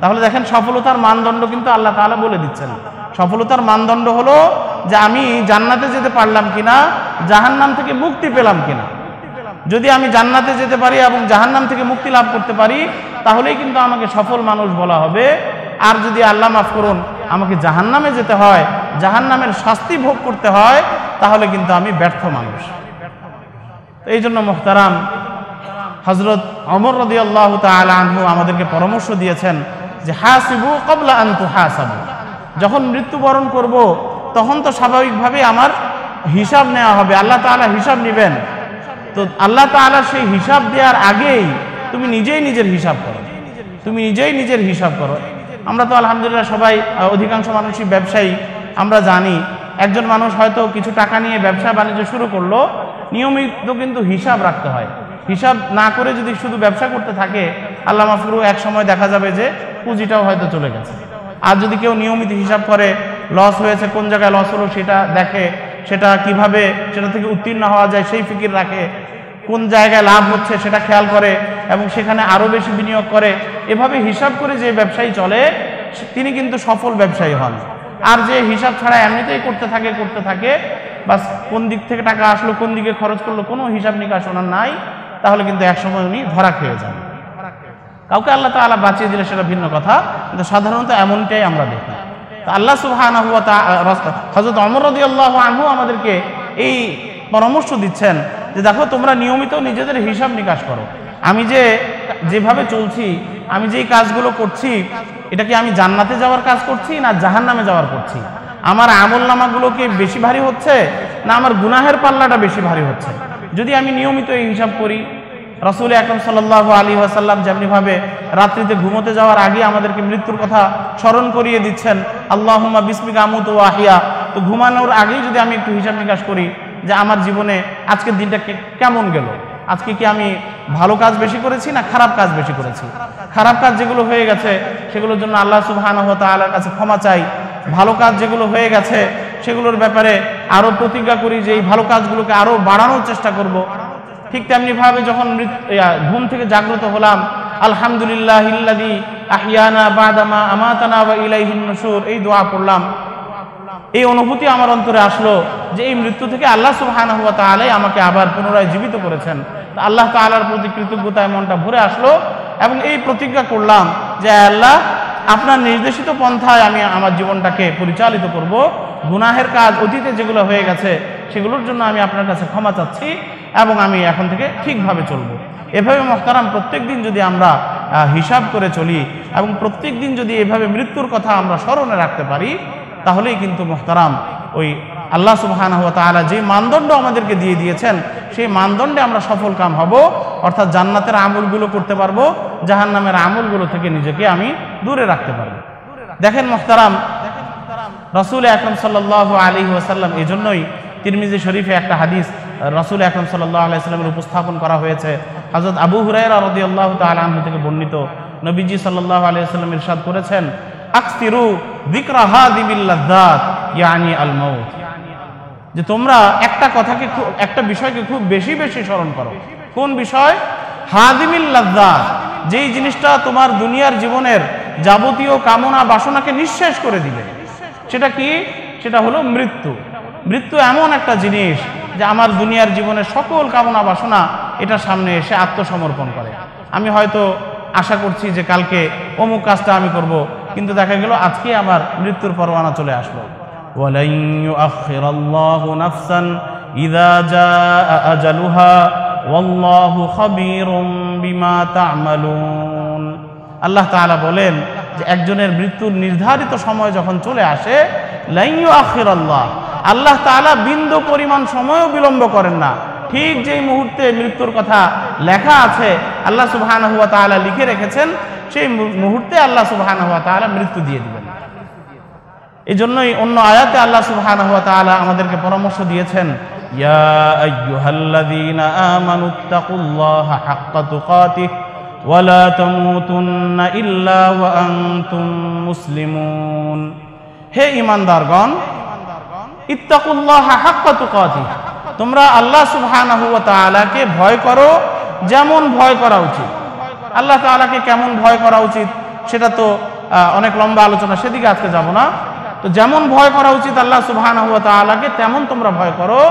তাহলে দেখেন সফলতার মানদণ্ড কিন্তু আল্লাহ তাআলা বলে দিচ্ছেন। সফলতার মানদণ্ড হলো যে আমি জান্নাতে যেতে পারলাম কিনা, জাহান্নাম থেকে মুক্তি পেলাম কিনা। যদি আমি জান্নাতে যেতে পারি এবং জাহান্নাম থেকে মুক্তি লাভ করতে পারি, তাহলেই কিন্তু আমাকে সফল মানুষ বলা হবে। আর যদি আল্লাহ মাফ করুন আমাকে জাহান্নামে যেতে হয়, জাহান্নামের শাস্তি ভোগ করতে হয়, তাহলে কিন্তু আমি ব্যর্থ মানুষ। এই জন্য মুহতারাম, হযরত ওমর রাদিয়াল্লাহু তাআলা আনহু আমাদেরকে পরামর্শ দিয়েছেন যে হাসিবু ক্বাবলা আন তুহাসাবু। যখন মৃত্যুবরণ করব তখন তো স্বাভাবিকভাবে আমার হিসাব নেওয়া হবে, আল্লাহ তাআলা হিসাব নেবেন। তো আল্লাহ তাআলা সেই হিসাব দেওয়ার আগেই তুমি নিজেই নিজের হিসাব করো, তুমি নিজেই নিজের হিসাব করো। আমরা তো আলহামদুলিল্লাহ সবাই, অধিকাংশ মানুষই ব্যবসায়ী। আমরা জানি একজন মানুষ হয়তো কিছু টাকা নিয়ে ব্যবসা বাণিজ্য শুরু করলো, নিয়মিত কিন্তু হিসাব রাখতে হয়। হিসাব না করে যদি শুধু ব্যবসা করতে থাকে, আল্লাহ মাফ করুন, এক সময় দেখা যাবে যে পুঁজিটাও হয়তো চলে গেছে। আর যদি কেউ নিয়মিত হিসাব করে, লস হয়েছে, কোন জায়গায় লস হলো সেটা দেখে, সেটা কিভাবে সেটা থেকে উত্তীর্ণ হওয়া যায় সেই ফিকির রাখে, কোন জায়গায় লাভ হচ্ছে সেটা খেয়াল করে এবং সেখানে আরও বেশি বিনিয়োগ করে, এভাবে হিসাব করে যে ব্যবসায়ী চলে তিনি কিন্তু সফল ব্যবসায়ী হন। আর যে হিসাব ছাড়া এমনিতেই করতে থাকে, বাস কোন দিক থেকে টাকা আসলো, কোন দিকে খরচ করলো, কোনো হিসাব নিকাশ ওনার নাই, তাহলে কিন্তু একসময় উনি ধরা খেয়ে যান। কাউকে আল্লাহ তাআলা বাঁচিয়ে দিলে সেটা ভিন্ন কথা, কিন্তু সাধারণত এমনটাই আমরা দেখি। তো আল্লাহ সুবহানাহু ওয়া তাআলা, হযরত ওমর রাদিয়াল্লাহু আনহু আমাদেরকে এই পরামর্শ দিচ্ছেন যে দেখো তোমরা নিয়মিত নিজেদের হিসাব নিকাশ করো। আমি যেভাবে চলছি, আমি যেই কাজগুলো করছি, এটা কি আমি জান্নাতে যাওয়ার কাজ করছি না জাহান্নামে যাওয়ার করছি? আমার আমলনামাগুলো কি বেশি ভারী হচ্ছে না আমার গুনাহের পাল্লাটা বেশি ভারী হচ্ছে? যদি আমি নিয়মিত এই হিসাব করি, রাসূল আকরাম সাল্লাল্লাহু আলাইহি ওয়াসাল্লাম যেমনিভাবে রাত্রিতে ঘুমোতে যাওয়ার আগে আমাদেরকে মৃত্যুর কথা স্মরণ করিয়ে দিচ্ছেন, আল্লাহুম্মা বিসমিকা আমুতু ওয়া আহইয়া। তো ঘুমানোর আগেই যদি আমি একটু হিসাব নিকাশ করি যে আমার জীবনে আজকের দিনটা কেমন গেল, আজকে কি আমি ভালো কাজ বেশি করেছি না খারাপ কাজ বেশি করেছি? খারাপ কাজ যেগুলো হয়ে গেছে সেগুলোর জন্য আল্লাহ সুবহানাহু ওয়া তাআলার কাছে ক্ষমা চাই। ভালো কাজ যেগুলো হয়ে গেছে সেগুলোর ব্যাপারে আরও প্রতিজ্ঞা করি যে এই ভালো কাজগুলোকে আরও বাড়ানোর চেষ্টা করব। ঠিক তেমনিভাবে যখন ঘুম থেকে জাগ্রত হলাম, আলহামদুলিল্লাহিল্লাযী আহইয়ানা বা'দা মা আমাতানা ওয়া ইলাইহিন নুশুর, এই দোয়া পড়লাম। এই অনুভূতি আমার অন্তরে আসলো যে এই মৃত্যু থেকে আল্লাহ সুবহানাহু ওয়া তাআলা আমাকে আবার পুনরায় জীবিত করেছেন। আল্লাহ তাআলার প্রতি কৃতজ্ঞতায় মনটা ভরে আসলো এবং এই প্রতিজ্ঞা করলাম যে আল্লাহ, আপনার নির্দেশিত পন্থায় আমি আমার জীবনটাকে পরিচালিত করব। গুনাহের কাজ অতীতে যেগুলো হয়ে গেছে সেগুলোর জন্য আমি আপনার কাছে ক্ষমা চাচ্ছি এবং আমি এখন থেকে ঠিকভাবে চলবো। এভাবে মুহতারাম প্রত্যেক দিন যদি আমরা হিসাব করে চলি এবং প্রত্যেক দিন যদি এভাবে মৃত্যুর কথা আমরা স্মরণে রাখতে পারি, তাহলেই কিন্তু মুহতারাম ওই আল্লাহ সুবহানাহু ওয়া তাআলা যে মানদণ্ড আমাদেরকে দিয়ে দিয়েছেন সেই মানদণ্ডে আমরা সফল কাম হব, অর্থাৎ জান্নাতের আমলগুলো করতে পারবো, জাহান্নামের আমলগুলো থেকে নিজেকে আমি দূরে রাখতে পারবো। দেখেন মুহতারাম, রাসূল আকরাম সাল্লাল্লাহু আলাইহি ওয়াসাল্লাম, এই জন্যই তিরমিজি শরীফে একটা হাদিস রাসূল আকরাম সাল্লাল্লাহু আলাইহি ওয়াসাল্লামের উপস্থাপন করা হয়েছে। হযরত আবু হুরায়রা রাদিয়াল্লাহু তাআলা আনহু থেকে বর্ণিত, নবীজি সাল্লাল্লাহু আলাইহি ওয়াসাল্লাম ইরশাদ করেছেন, আকসিরু যিকরা হাদিবিল লাযযাত ইয়ানি আল মাউত, যে তোমরা একটা বিষয়কে খুব বেশি বেশি স্মরণ করো। কোন বিষয়? হাদিমিল লাযযাত, যেই জিনিসটা তোমার দুনিয়ার জীবনের যাবতীয় কামনা বাসনাকে নিঃশেষ করে দিবে। সেটা কি? সেটা হলো মৃত্যু। মৃত্যু এমন একটা জিনিস যে আমার দুনিয়ার জীবনের সকল কামনা বাসনা এটার সামনে এসে আত্মসমর্পণ করে। আমি হয়তো আশা করছি যে কালকে অমুক কাজটা আমি করব, কিন্তু দেখা গেল আজকে আমার মৃত্যুর পরোয়ানা চলে আসলো। ওয়ালাই ইউআখিরাল্লাহু নাফসান ইযা জাআ আজালুহা ওয়াল্লাহু খাবীরুম বিমা তা'মালুন। আল্লাহ তাআলা বলেন যে একজনের মৃত্যুর নির্ধারিত সময় যখন চলে আসে, লা ইউআখিরাল্লাহ, আল্লাহ তাআলা বিন্দু পরিমাণ সময়ও বিলম্ব করেন না। ঠিক যেই মুহূর্তে মৃত্যুর কথা লেখা আছে, আল্লাহ সুবহানাহু ওয়া তাআলা লিখে রেখেছেন, সেই মুহূর্তে আল্লাহ সুবহানাহু ওয়া তাআলা মৃত্যু দিয়ে দিবেন। এই জন্যই অন্য আয়াতে আল্লাহ সুবহানাহু ওয়া তাআলা আমাদেরকে পরামর্শ দিয়েছেন, ইয়া আইয়ুহাল্লাযীনা আমানুত্তাকুল্লাহা হাক্কা তুকাতিহি ওয়া লা তামুতুন্না ইল্লা ওয়া আনতুম মুসলিমুন। হে ঈমানদারগণ, ইত্তাকুল্লাহা হাক্কা তুকাতিহি, তোমরা আল্লাহ সুবহানাহু ওয়া তাআলাকে ভয় করো যেমন ভয় করা উচিত। আল্লাহ তাআলাকে কেমন ভয় করা উচিত সেটা তো অনেক লম্বা আলোচনা, সেদিকে আজকে যাব না। তো যেমন ভয় করা উচিত আল্লাহ সুবহানাহু ওয়া তাআলাকে তেমন তোমরা ভয় করো।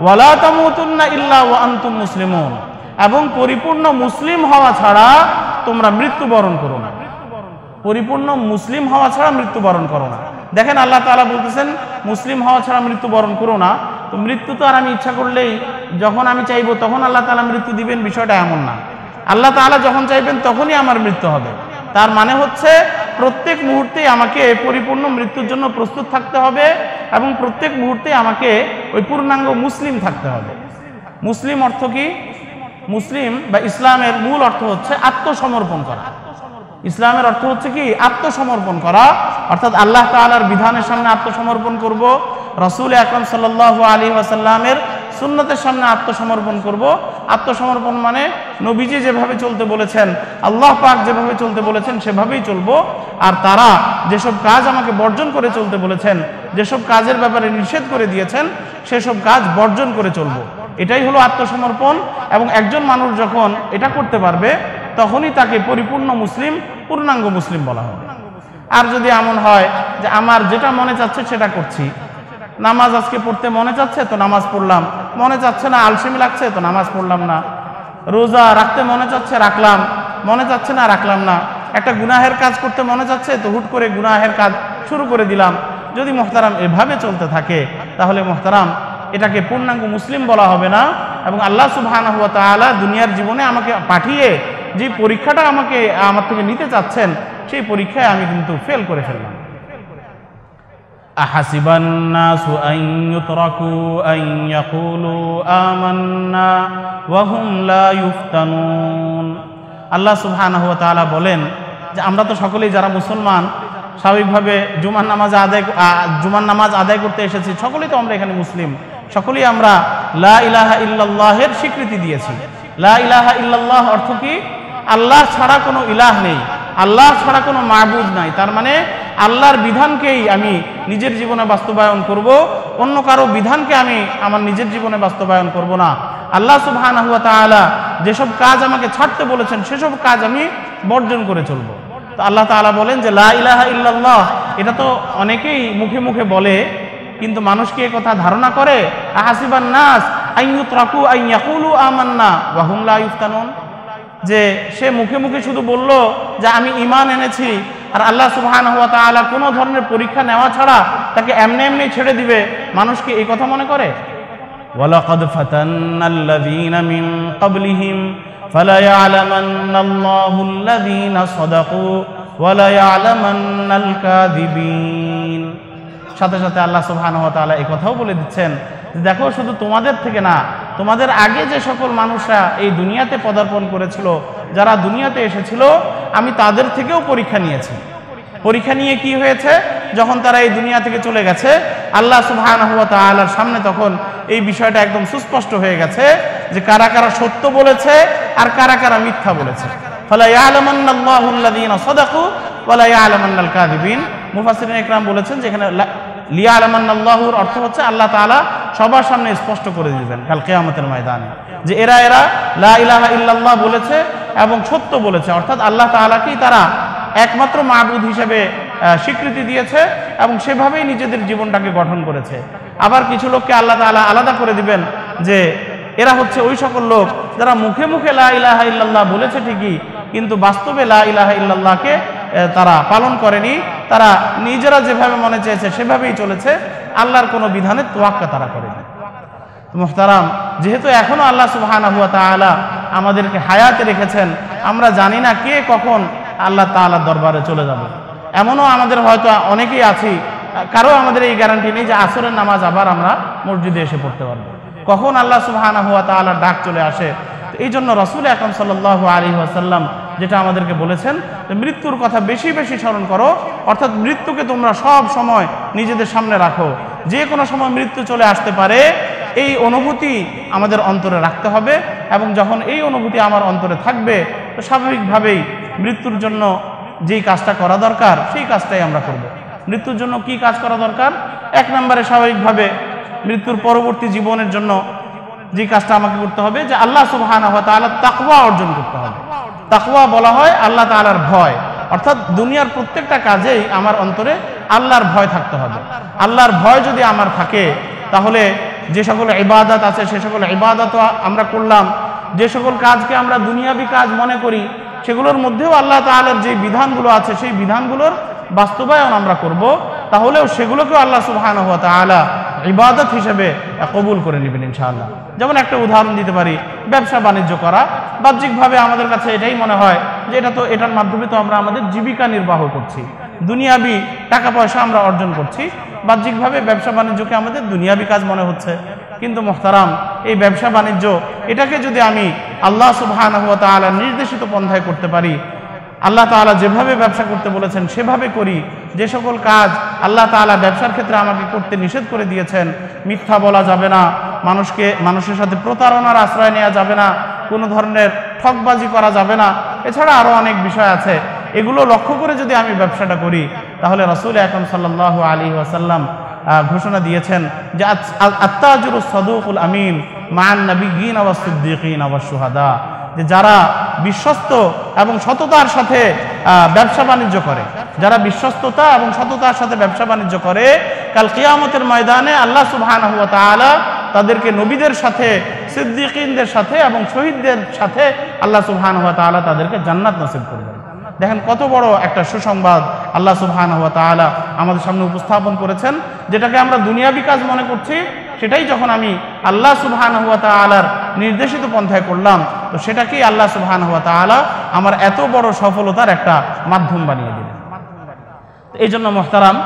ওয়ালা তামুতুন্না ইল্লা ওয়া আনতুম মুসলিমুন, এবং পরিপূর্ণ মুসলিম হওয়া ছাড়া তোমরা মৃত্যুবরণ করো না। পরিপূর্ণ মুসলিম হওয়া ছাড়া মৃত্যুবরণ করো না। দেখেন আল্লাহ তাআলা বলতেছেন মুসলিম হওয়া ছাড়া মৃত্যুবরণ করো না। তো মৃত্যু তো আর আমি ইচ্ছা করলেই যখন আমি চাইবো তখন আল্লাহ তাআলা মৃত্যু দিবেন, বিষয়টা এমন না। আল্লাহ তাআলা যখন চাইবেন তখনই আমার মৃত্যু হবে। তার মানে হচ্ছে প্রত্যেক মুহূর্তেই আমাকে পরিপূর্ণ মৃত্যুর জন্য প্রস্তুত থাকতে হবে এবং প্রত্যেক মুহূর্তে আমাকে ওই পূর্ণাঙ্গ মুসলিম থাকতে হবে। মুসলিম অর্থ কি? মুসলিম বা ইসলামের মূল অর্থ হচ্ছে আত্মসমর্পণ করা। ইসলামের অর্থ হচ্ছে কি? আত্মসমর্পণ করা, অর্থাৎ আল্লাহ তাআলার বিধানের সামনে আত্মসমর্পণ করব, রাসূল আকরাম সাল্লাল্লাহু আলাইহি ওয়াসাল্লামের সুন্নতের সামনে আত্মসমর্পণ করব। আত্মসমর্পণ মানে নবীজি যেভাবে চলতে বলেছেন, আল্লাহ পাক যেভাবে চলতে বলেছেন সেভাবেই চলবো। আর তারা যেসব কাজ আমাকে বর্জন করে চলতে বলেছেন, যেসব কাজের ব্যাপারে নিষেধ করে দিয়েছেন সেসব কাজ বর্জন করে চলবো। এটাই হলো আত্মসমর্পণ। এবং একজন মানুষ যখন এটা করতে পারবে তখনই তাকে পরিপূর্ণ মুসলিম, পূর্ণাঙ্গ মুসলিম বলা হবে। আর যদি এমন হয় যে আমার যেটা মনে চাচ্ছে সেটা করছি, নামাজ আজকে পড়তে মনে চাচ্ছে তো নামাজ পড়লাম, মনে চাচ্ছে না, আলসেমি লাগছে তো নামাজ পড়লাম না, রোজা রাখতে মনে চাচ্ছে রাখলাম, মনে চাচ্ছে না রাখলাম না, একটা গুনাহের কাজ করতে মনে চাচ্ছে তো হুট করে গুনাহের কাজ শুরু করে দিলাম, যদি মোহতারাম এভাবে চলতে থাকে তাহলে মোহতারাম এটাকে পূর্ণাঙ্গ মুসলিম বলা হবে না। এবং আল্লাহ সুবহানাহু ওয়া তাআলা দুনিয়ার জীবনে আমাকে পাঠিয়ে যে পরীক্ষাটা আমার থেকে নিতে চাচ্ছেন সেই পরীক্ষায় আমি কিন্তু ফেল করে ফেললাম। আহাসিবান নাসু আন ইউতরাকু আন ইয়াকুলু আমান্না ওয়া হুম লা ইফতানুন। আল্লাহ সুবহানাহু ওয়া তাআলা বলেন যে আমরা তো সকলেই যারা মুসলমান স্বাভাবিকভাবে জুমার নামাজ আদায় করতে এসেছি, সকলেই তো আমরা এখানে মুসলিম, সকলেই আমরা লা ইলাহা ইল্লাল্লাহের স্বীকৃতি দিয়েছি। লা ইলাহা ইল্লাল্লাহ অর্থ কি? আল্লাহ ছাড়া কোনো ইলাহ নেই, আল্লাহ ছাড়া কোনো মাবুদ নাই। তার মানে আল্লাহর বিধানকেই আমি নিজের জীবনে বাস্তবায়ন করব, অন্য কারো বিধানকে আমি আমার নিজের জীবনে বাস্তবায়ন করব না। আল্লাহ সুবহানাহু ওয়া তাআলা যেসব কাজ আমাকে ছাড়তে বলেছেন সেসব কাজ আমি বর্জন করে চলব। তো আল্লাহ তাআলা বলেন যে লা ইলাহা ইল্লাল্লাহ, এটা তো অনেকেই মুখে মুখে বলে, কিন্তু মানুষ কি কথা ধারণা করে? আহাসিবান নাস আন ইউতরাকু আন ইয়াকুলু আমান্না ওয়া হুম লা ইফতানুন, যে সে মুখে মুখে শুধু বলল যে আমি ঈমান এনেছি, আর আল্লাহ সুবহানাহু ওয়া তাআলা কোনো ধরনের পরীক্ষা নেওয়া ছাড়া তাকে এমনি এমনি ছেড়ে দিবে, মানুষ কি এই কথা মনে করে? ওয়ালাকাদ ফাতান্নাল্লাযীনা মিন ক্বাবলিহিম ফালায়ালামান্নাল্লাহুল্লাযীনা সাদাকু ওয়ালা ইয়ালামান্নাল কাযিবিন। সাথে সাথে আল্লাহ সুবহানাহু ওয়া তাআলা এই কথাও বলে দিচ্ছেন, দেখো শুধু তোমাদের থেকে না, তোমাদের আগে যে সকল মানুষরা এই দুনিয়াতে পদার্পণ করেছিল, যারা দুনিয়াতে এসেছিল, আমি তাদের থেকেও পরীক্ষা নিয়েছি। পরীক্ষা নিয়ে কি হয়েছে? যখন তারা এই দুনিয়া থেকে চলে গেছে, আল্লাহ সুবহানাহু ওয়া তাআলার সামনে তখন এই বিষয়টা একদম সুস্পষ্ট হয়ে গেছে যে কারা কারা সত্য বলেছে আর কারা কারা মিথ্যা বলেছে। ফালা ইয়ালামান্নাল্লাহুল্লাযীনা সাদাকু ওয়ালা ইয়ালামান্নাল কাযিবিন। মুফাসসিরিন ইকরাম বলেছেন যে এখানে লিয়ালামান্নাল্লাহুর অর্থ হচ্ছে আল্লাহ তাআলা সবার সামনে স্পষ্ট করে দিবেন কাল কিয়ামতের ময়দানে যে এরা লা ইলাহা ইল্লাল্লাহ বলেছে এবং সত্য বলেছে, অর্থাৎ আল্লাহ তাআলাকেই তারা একমাত্র মাবুদ হিসেবে স্বীকৃতি দিয়েছে এবং সেভাবেই নিজেদের জীবনটাকে গঠন করেছে। আবার কিছু লোককে আল্লাহ তাআলা আলাদা করে দিবেন যে এরা হচ্ছে ওই সকল লোক যারা মুখে মুখে লা ইলাহা ইল্লাল্লাহ বলেছে ঠিকই, কিন্তু বাস্তবে লা ইলাহা ইল্লাল্লাহকে তারা পালন করেনি, তারা নিজেরা যেভাবে মনে চেয়েছে সেভাবেই চলেছে, আল্লাহর কোনো বিধানের তোয়াক্কা তারা করেনি। মুহতারাম, যেহেতু এখনো আল্লাহ সুবহানাহু ওয়া তাআলা আমাদেরকে হায়াতে রেখেছেন, আমরা জানি না কে কখন আল্লাহ তাআলার দরবারে চলে যাবে। এমনও আমাদের হয়তো অনেকেই আছি, কারো আমাদের এই গ্যারান্টি নেই যে আসরের নামাজ আবার আমরা মসজিদে এসে পড়তে পারবো, কখন আল্লাহ সুবহানাহু ওয়া তাআলার ডাক চলে আসে। এই জন্য রাসূল আকরাম সাল্লাল্লাহু আলাইহি ওয়াসাল্লাম যেটা আমাদেরকে বলেছেন যে মৃত্যুর কথা বেশি বেশি স্মরণ করো, অর্থাৎ মৃত্যুকে তোমরা সব সময় নিজেদের সামনে রাখো, যে কোনো সময় মৃত্যু চলে আসতে পারে, এই অনুভূতি আমাদের অন্তরে রাখতে হবে। এবং যখন এই অনুভূতি আমার অন্তরে থাকবে তো স্বাভাবিকভাবেই মৃত্যুর জন্য যেই কাজটা করা দরকার সেই কাজটাই আমরা করব। মৃত্যুর জন্য কি কাজ করা দরকার? এক নম্বরে স্বাভাবিকভাবে মৃত্যুর পরবর্তী জীবনের জন্য যে কাজটা আমাকে করতে হবে যে আল্লাহ সুবহানাহু ওয়া তাআলার তাকওয়া অর্জন করতে হবে। তাকওয়া বলা হয় আল্লাহ তাআলার ভয়, অর্থাৎ দুনিয়ার প্রত্যেকটা কাজেই আমার অন্তরে আল্লাহর ভয় থাকতে হবে। আল্লাহর ভয় যদি আমার থাকে তাহলে যে সকল ইবাদত আছে সে সকল ইবাদত আমরা করলাম, যে সকল কাজকে আমরা দুনিয়াবি কাজ মনে করি সেগুলোর মধ্যেও আল্লাহ তাআলার যে বিধানগুলো আছে সেই বিধানগুলোর বাস্তবায়ন আমরা করব, তাহলেও সেগুলোকেও আল্লাহ সুবহানাহু ওয়া তাআলা ইবাদত হিসেবে কবুল করে নেবেন ইনশাআল্লাহ। যেমন একটা উদাহরণ দিতে পারি, ব্যবসা বাণিজ্য করা। বাহ্যিকভাবে আমাদের কাছে এটাই মনে হয় যে এটার মাধ্যমে তো আমরা আমাদের জীবিকা নির্বাহ করছি, দুনিয়াবি টাকা পয়সা আমরা অর্জন করছি। বাহ্যিকভাবে ব্যবসা বাণিজ্যকে আমাদের দুনিয়াবি কাজ মনে হচ্ছে, কিন্তু মুহতারাম, এই ব্যবসা বাণিজ্য এটাকে যদি আমি আল্লাহ সুবহানাহু ওয়া তাআলা নির্দেশিত পন্থায় করতে পারি, আল্লাহ তাআলা যেভাবে ব্যবসা করতে বলেছেন সেভাবে করি, যে সকল কাজ আল্লাহ তাআলা ব্যবসার ক্ষেত্রে আমাকে করতে নিষেধ করে দিয়েছেন, মিথ্যা বলা যাবে না, মানুষের সাথে প্রতারণার আশ্রয় নেওয়া যাবে না, কোনো ধরনের ঠকবাজি করা যাবে না, এছাড়া আরও অনেক বিষয় আছে, এগুলো লক্ষ্য করে যদি আমি ব্যবসাটা করি, তাহলে রাসূল আকরাম সাল্লাল্লাহু আলাইহি ওয়াসাল্লাম ঘোষণা দিয়েছেন যে আত্তাজিরুস সাদুকুল আমিন মান নাবিয়্যিন ওয়াস সিদ্দীকিন ওয়াস শুহাদা, যে যারা বিশ্বস্ত এবং সততার সাথে ব্যবসা বাণিজ্য করে, যারা বিশ্বস্ততা এবং সততার সাথে ব্যবসা বাণিজ্য করে, কাল কিয়ামতের ময়দানে আল্লাহ সুবহানাহু ওয়া তাআলা তাদেরকে নবীদের সাথে, সিদ্দীকিনদের সাথে এবং শহীদদের সাথে আল্লাহ সুবহানাহু ওয়া তাআলা তাদেরকে জান্নাত নসিব করবেন। দেখেন কত বড় একটা সুসংবাদ আল্লাহ সুবহানাহু ওয়া তাআলা আমাদের সামনে উপস্থাপন করেছেন। যেটাকে আমরা দুনিয়াবি কাজ মনে করছি, সেটাই যখন আমি আল্লাহ সুবহানাহু ওয়া তাআলার নির্দেশিত পন্থায় করলাম, তো সেটাকেই আল্লাহ সুবহানাহু ওয়া তাআলা আমার এত বড় সফলতার একটা মাধ্যম বানিয়ে দিলেন। এই জন্য মুহতারাম,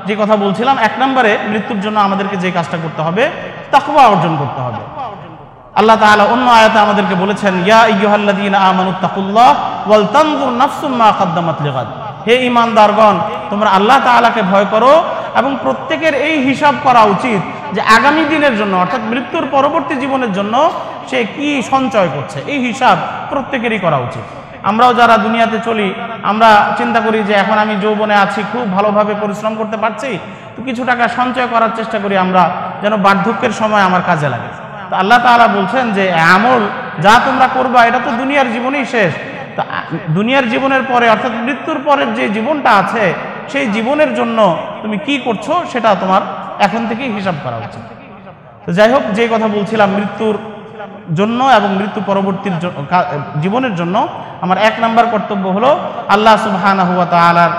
যে কথা বলছিলাম, 1 নম্বরে মৃত্যুর জন্য আমাদেরকে যে কাজটা করতে হবে, তাকওয়া অর্জন করতে হবে। আল্লাহ তাআলা অন্য আয়াতে আমাদেরকে বলেছেন, ইয়া আইয়ুহাল্লাযীনা আমানুত্তাকুল্লাহ ওয়াল তানজুর নাফসুম মা কাদ্দামাত লিগাদ, হে ঈমানদারগণ, তোমরা আল্লাহ তাআলাকে ভয় করো এবং প্রত্যেকের এই হিসাব করা উচিত যে আগামী দিনের জন্য, অর্থাৎ মৃত্যুর পরবর্তী জীবনের জন্য সে কি সঞ্চয় করছে, এই হিসাব প্রত্যেকেরই করা উচিত। আমরাও যারা দুনিয়াতে চলি, আমরা চিন্তা করি যে এখন আমি যৌবনে আছি, খুব ভালোভাবে পরিশ্রম করতে পারছি, তো কিছু টাকা সঞ্চয় করার চেষ্টা করি আমরা, যেন বার্ধক্যের সময় আমার কাজে লাগে। তো আল্লাহ তাআলা বলছেন যে আমল যা তোমরা করবা এটা তো দুনিয়ার জীবনেই শেষ, তা দুনিয়ার জীবনের পরে, অর্থাৎ মৃত্যুর পরের যে জীবনটা আছে, সেই জীবনের জন্য তুমি কি করছো সেটা তোমার এখন থেকেই হিসাব করা উচিত। তো যাই হোক, যে কথা বলছিলাম, মৃত্যুর জন্য এবং মৃত্যু পরবর্তী জীবনের জন্য আমার 1 নম্বর কর্তব্য হলো আল্লাহ সুবহানাহু ওয়া তাআলার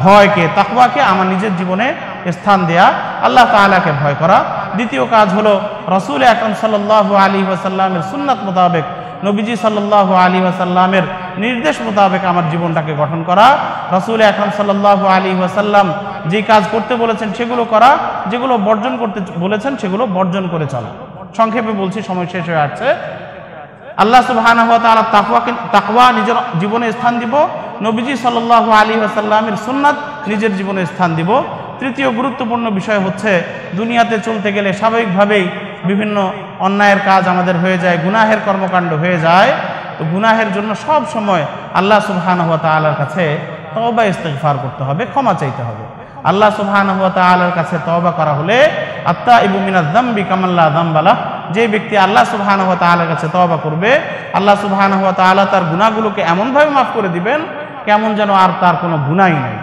ভয়কে, তাকওয়াকে আমার নিজের জীবনে স্থান দেয়া, আল্লাহ তাআলাকে ভয় করা। দ্বিতীয় কাজ হলো রাসূল আকরাম সাল্লাল্লাহু আলাইহি ওয়াসাল্লামের সুন্নাত মোতাবেক, নবীজি সাল্লাল্লাহু আলাইহি ওয়াসাল্লামের নির্দেশ মোতাবেক আমার জীবনটাকে গঠন করা। রাসূল আকরাম সাল্লাল্লাহু আলাইহি ওয়াসাল্লাম যে কাজ করতে বলেছেন সেগুলো করা, যেগুলো বর্জন করতে বলেছেন সেগুলো বর্জন করে চলা। সংক্ষেপে বলছি, সময় শেষ হয়ে আসছে। আল্লাহ সুবহানাহু ওয়া তাআলা তাকওয়া নিজের জীবনে স্থান দিব, নবীজি সাল্লাল্লাহু আলাইহি ওয়াসাল্লামের সুন্নাত নিজের জীবনে স্থান দিব। তৃতীয় গুরুত্বপূর্ণ বিষয় হচ্ছে, দুনিয়াতে চলতে গেলে স্বাভাবিকভাবেই বিভিন্ন অন্যায়ের কাজ আমাদের হয়ে যায়, গুনাহের কর্মকাণ্ড হয়ে যায়। তো গুনাহের জন্য সব সময় আল্লাহ সুবহানাহু ওয়া তাআলার কাছে তওবা ইস্তিগফার করতে হবে, ক্ষমা চাইতে হবে। আল্লাহ সুবহানাহু ওয়া তাআলার কাছে তওবা করা হলে আত্তাইবু মিনাজ যামবি কামান লা যামবা লাহ, যে ব্যক্তি আল্লাহ সুবহানাহু ওয়া তাআলার কাছে তওবা করবে, আল্লাহ সুবহানাহু ওয়া তাআলা তার গুনাহগুলোকে এমনভাবে মাফ করে দিবেন কেমন যেন আর তার কোনো গুনাহই নেই।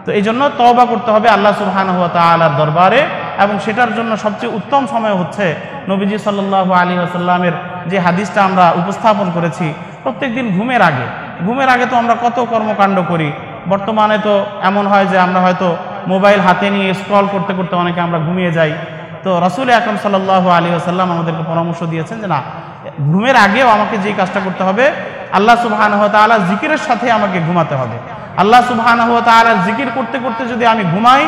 তো এই জন্য তওবা করতে হবে আল্লাহ সুবহানাহু ওয়া তাআলার দরবারে, এবং সেটার জন্য সবচেয়ে উত্তম সময় হচ্ছে নবীজি সাল্লাল্লাহু আলাইহি ওয়াসাল্লামের যে হাদিসটা আমরা উপস্থাপন করেছি, প্রত্যেকদিন ঘুমের আগে। ঘুমের আগে তো আমরা কত কর্মকাণ্ড করি। বর্তমানে তো এমন হয় যে আমরা হয়তো মোবাইল হাতে নিয়ে স্ক্রল করতে করতে অনেকে আমরা ঘুমিয়ে যাই। তো রাসূল আকরাম সাল্লাল্লাহু আলাইহি ওয়াসাল্লাম আমাদেরকে পরামর্শ দিয়েছেন যে না, ঘুমের আগেও আমাকে যেই কাজটা করতে হবে, আল্লাহ সুবহানাহু ওয়া তাআলার জিকিরের সাথে আমাকে ঘুমাতে হবে। আল্লাহ সুবহানাহু ওয়া তাআলার জিকির করতে করতে যদি আমি ঘুমাই,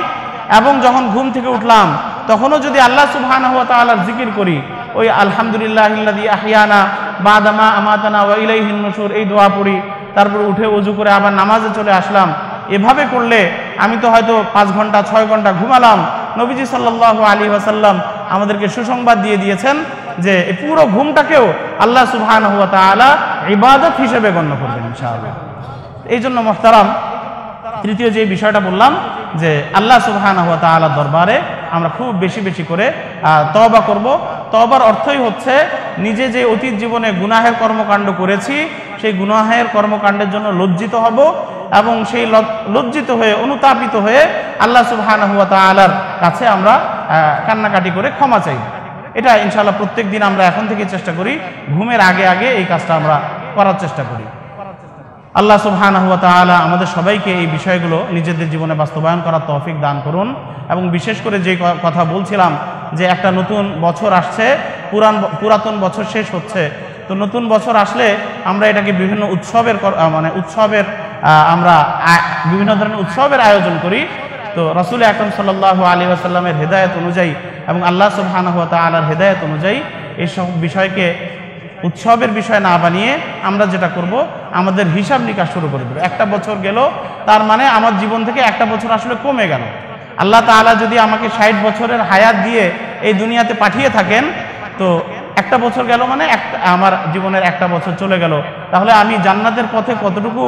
এবং যখন ঘুম থেকে উঠলাম তখনও যদি আল্লাহ সুবহানাহু ওয়া তাআলার জিকির করি, ওই আলহামদুলিল্লাহিল্লাযী আহইয়ানা বাদা মা আমাতানা ওয়া ইলাইহিন নুশুর, এই দোয়া পড়ি, তারপর উঠে ওযু করে আবার নামাজে চলে আসলাম, এভাবে করলে আমি তো হয়তো 5 ঘন্টা 6 ঘন্টা ঘুমালাম। নবীজি সাল্লাল্লাহু আলাইহি ওয়াসাল্লাম আমাদেরকে সুসংবাদ দিয়ে দিয়েছেন যে এই পুরো ঘুমটাকেও আল্লাহ সুবহানাহু ওয়া তাআলা ইবাদত হিসেবে গণ্য করবেন ইনশাআল্লাহ। এই জন্য মুহতারাম, তৃতীয় যে বিষয়টা বললাম যে আল্লাহ সুবহানাহু ওয়া তাআলার দরবারে আমরা খুব বেশি বেশি করে তওবা করব। তওবার অর্থই হচ্ছে নিজে যে অতীত জীবনে গুনাহের কর্মকাণ্ড করেছি, সেই গুনাহের কর্মকাণ্ডের জন্য লজ্জিত হব, এবং সেই লজ্জিত হয়ে, অনুতাপিত হয়ে আল্লাহ সুবহানাহু ওয়া তাআলার কাছে আমরা কান্নাকাটি করে ক্ষমা চাইব। এটা ইনশাআল্লাহ প্রত্যেক দিন আমরা এখন থেকে চেষ্টা করি ঘুমের আগে আগে এই কাজটা আমরা করার চেষ্টা করি। আল্লাহ সুবহানাহু ওয়া তাআলা আমাদের সবাইকে এই বিষয়গুলো নিজেদের জীবনে বাস্তবায়ন করার তৌফিক দান করুন। এবং বিশেষ করে যে কথা বলছিলাম যে একটা নতুন বছর আসছে, পুরাতন বছর শেষ হচ্ছে, তো নতুন বছর আসলে আমরা এটাকে বিভিন্ন উৎসবের আমরা বিভিন্ন ধরনের উৎসবের আয়োজন করি। তো রাসূল আকরাম সাল্লাল্লাহু আলাইহি ওয়াসাল্লামের হেদায়েত অনুযায়ী এবং আল্লাহ সুবহানাহু ওয়া তাআলার হেদায়েত অনুযায়ী এইসব বিষয়কে উৎসবের বিষয় না বানিয়ে আমরা যেটা করব, আমাদের হিসাব নিকাশ শুরু করে দেবো। একটা বছর গেল, তার মানে আমার জীবন থেকে একটা বছর আসলে কমে গেল। আল্লাহ তাআলা যদি আমাকে 60 বছরের হায়াত দিয়ে এই দুনিয়াতে পাঠিয়ে থাকেন, তো একটা বছর গেল মানে আমার জীবনের একটা বছর চলে গেল, তাহলে আমি জান্নাতের পথে কতটুকু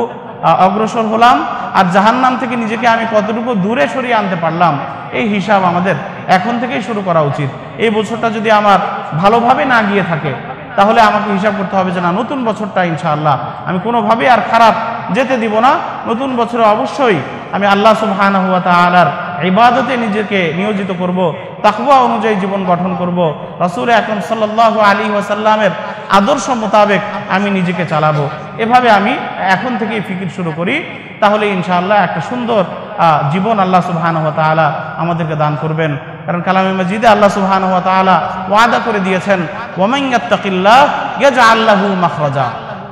অগ্রসর হলাম আর জাহান্নাম থেকে নিজেকে আমি কতটুকু দূরে সরিয়ে আনতে পারলাম, এই হিসাব আমাদের এখন থেকেই শুরু করা উচিত। এই বছরটা যদি আমার ভালোভাবে না গিয়ে থাকে, তাহলে আমাকে হিসাব করতে হবে যে না, নতুন বছরটা ইনশাআল্লাহ আমি কোনোভাবেই আর খারাপ যেতে দিব না। নতুন বছরে অবশ্যই আমি আল্লাহ সুবহানাহু ওয়া তাআলার ইবাদতে নিজেকে নিয়োজিত করব, তাকওয়া অনুযায়ী জীবন গঠন করব, রাসূল আকরাম সাল্লাল্লাহু আলাইহি ওয়াসাল্লামের আদর্শ মোতাবেক আমি নিজেকে চালাবো। এভাবে আমি এখন থেকেই ফিকির শুরু করি, তাহলে ইনশাআল্লাহ একটা সুন্দর জীবন আল্লাহ সুবহানাহু ওয়া তাআলা আমাদেরকে দান করবেন। কারণ কালামে মাজিদে আল্লাহ সুবহানাহু ওয়া তাআলা ওয়াদা করে দিয়েছেন, ওয়ামান ইয়াত্তাকিল্লাহ ইয়াজআল লাহু মাখরাজা।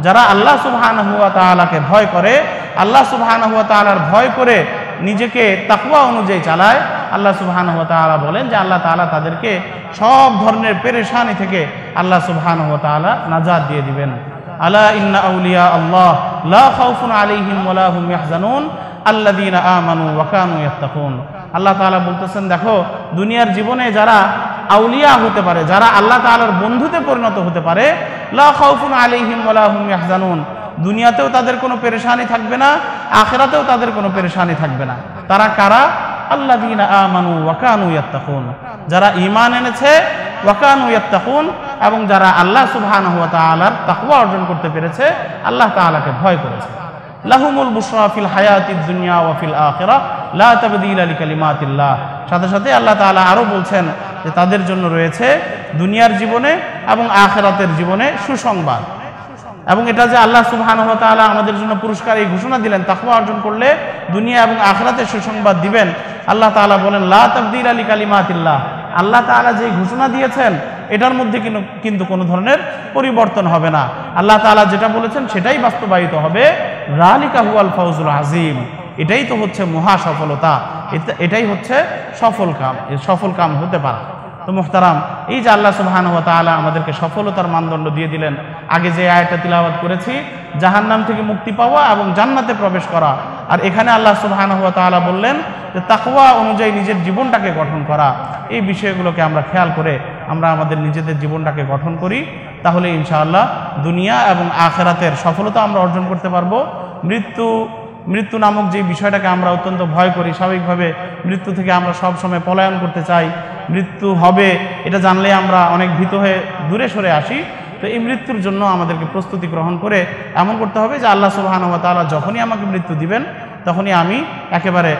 যারা আল্লাহ সুবহানাহু ওয়া তাআলাকে ভয় করে, আল্লাহ সুবহানাহু ওয়া তাআলার ভয় করে নিজেকে তাকওয়া অনুযায়ী চালায়, আল্লাহ সুবহানাহু ওয়া তাআলা বলেন যে আল্লাহ তাআলা তাদেরকে সব ধরনের পেরেশানি থেকে আল্লাহ সুবহানাহু ওয়া তাআলা নাজাত দিয়ে দিবেন। আলা ইন্না আউলিয়া আল্লাহ লা খাউফুন আলাইহিম ওয়া লা হুম ইয়াহজানুন আল্লাযীনা আমানু ওয়া কানু ইয়াত্তাকুন। আল্লাহ তাআলা বলতেছেন, দেখো দুনিয়ার জীবনে যারা আউলিয়া হতে পারে, যারা আল্লাহ তাআলার বন্ধুতে পরিণত হতে পারে, লা খাউফুন আলাইহিম ওয়া লা হুম ইয়াহজানুন, দুনিয়াতেও তাদের কোনো পেরেশানি থাকবে না, আখিরাতেও তাদের কোনো পেরেশানি থাকবে না। তারা কারা? আল্লাযীনা আমানু ওয়া কানু ইয়াত্তাকুন, যারা ঈমান এনেছে, ওয়া কানু ইয়াত্তাকুন, এবং যারা আল্লাহ সুবহানাহু ওয়া তাআলার তাকওয়া অর্জন করতে পেরেছে, আল্লাহ তাআলাকে ভয় করেছে। লাহুমুল বুশরা ফিল হায়াতিদ দুনিয়া ওয়া ফিল আখিরাহ লা তাবদীলা লিকালিমাতিল্লাহ। সাথে সাথে আল্লাহ তাআলা আরো বলছেন যে তাদের জন্য রয়েছে দুনিয়ার জীবনে এবং আখিরাতের জীবনে সুসংবাদ। এবং এটা যে আল্লাহ সুবহানাহু ওয়া তাআলা আমাদের জন্য পুরস্কার এই ঘোষণা দিলেন, তাকওয়া অর্জন করলে দুনিয়া এবং আখিরাতে সুসংবাদ দিবেন। আল্লাহ তাআলা বলেন লা তাবদীলা লিকালিমাতিল্লাহ। আল্লাহ তাআলা যে ঘোষণা দিয়েছেন এটার মধ্যে কিন্তু কোনো ধরনের পরিবর্তন হবে না। আল্লাহ তাআলা যেটা বলেছেন সেটাই বাস্তবায়িত হবে। যালিকা হুয়াল ফাউজুল আযীম, এটাই তো হচ্ছে মহা সফলতা, এটাই হচ্ছে সফল কাম হতে পারে। তো মুহতারাম, এই যে আল্লাহ সুবহানাহু ওয়া তাআলা আমাদেরকে সফলতার মানদণ্ড দিয়ে দিলেন, আগে যে আয়াতটা তিলাওয়াত করেছি, জাহান্নাম থেকে মুক্তি পাওয়া এবং জান্নাতে প্রবেশ করা, আর এখানে আল্লাহ সুবহানাহু ওয়া তাআলা বললেন যে তাকওয়া অনুযায়ী নিজের জীবনটাকে গঠন করা। এই বিষয়গুলোকে আমরা খেয়াল করে আমরা আমাদের নিজেদের জীবনটাকে গঠন করি, তাহলে ইনশাআল্লাহ দুনিয়া এবং আখিরাতের সফলতা আমরা অর্জন করতে পারবো। মৃত্যু নামক যে বিষয়টাকে আমরা অত্যন্ত ভয় করি, স্বাভাবিকভাবে মৃত্যু থেকে আমরা সব সময় পলায়ন করতে চাই, মৃত্যু হবে এটা জানলে আমরা অনেক ভীত হয়ে দূরে সরে আসি। তো এই মৃত্যুর জন্য আমাদেরকে প্রস্তুতি গ্রহণ করে এমন করতে হবে যে আল্লাহ সুবহানাহু ওয়া তাআলা যখনই আমাকে মৃত্যু দিবেন, তখনই আমি একেবারে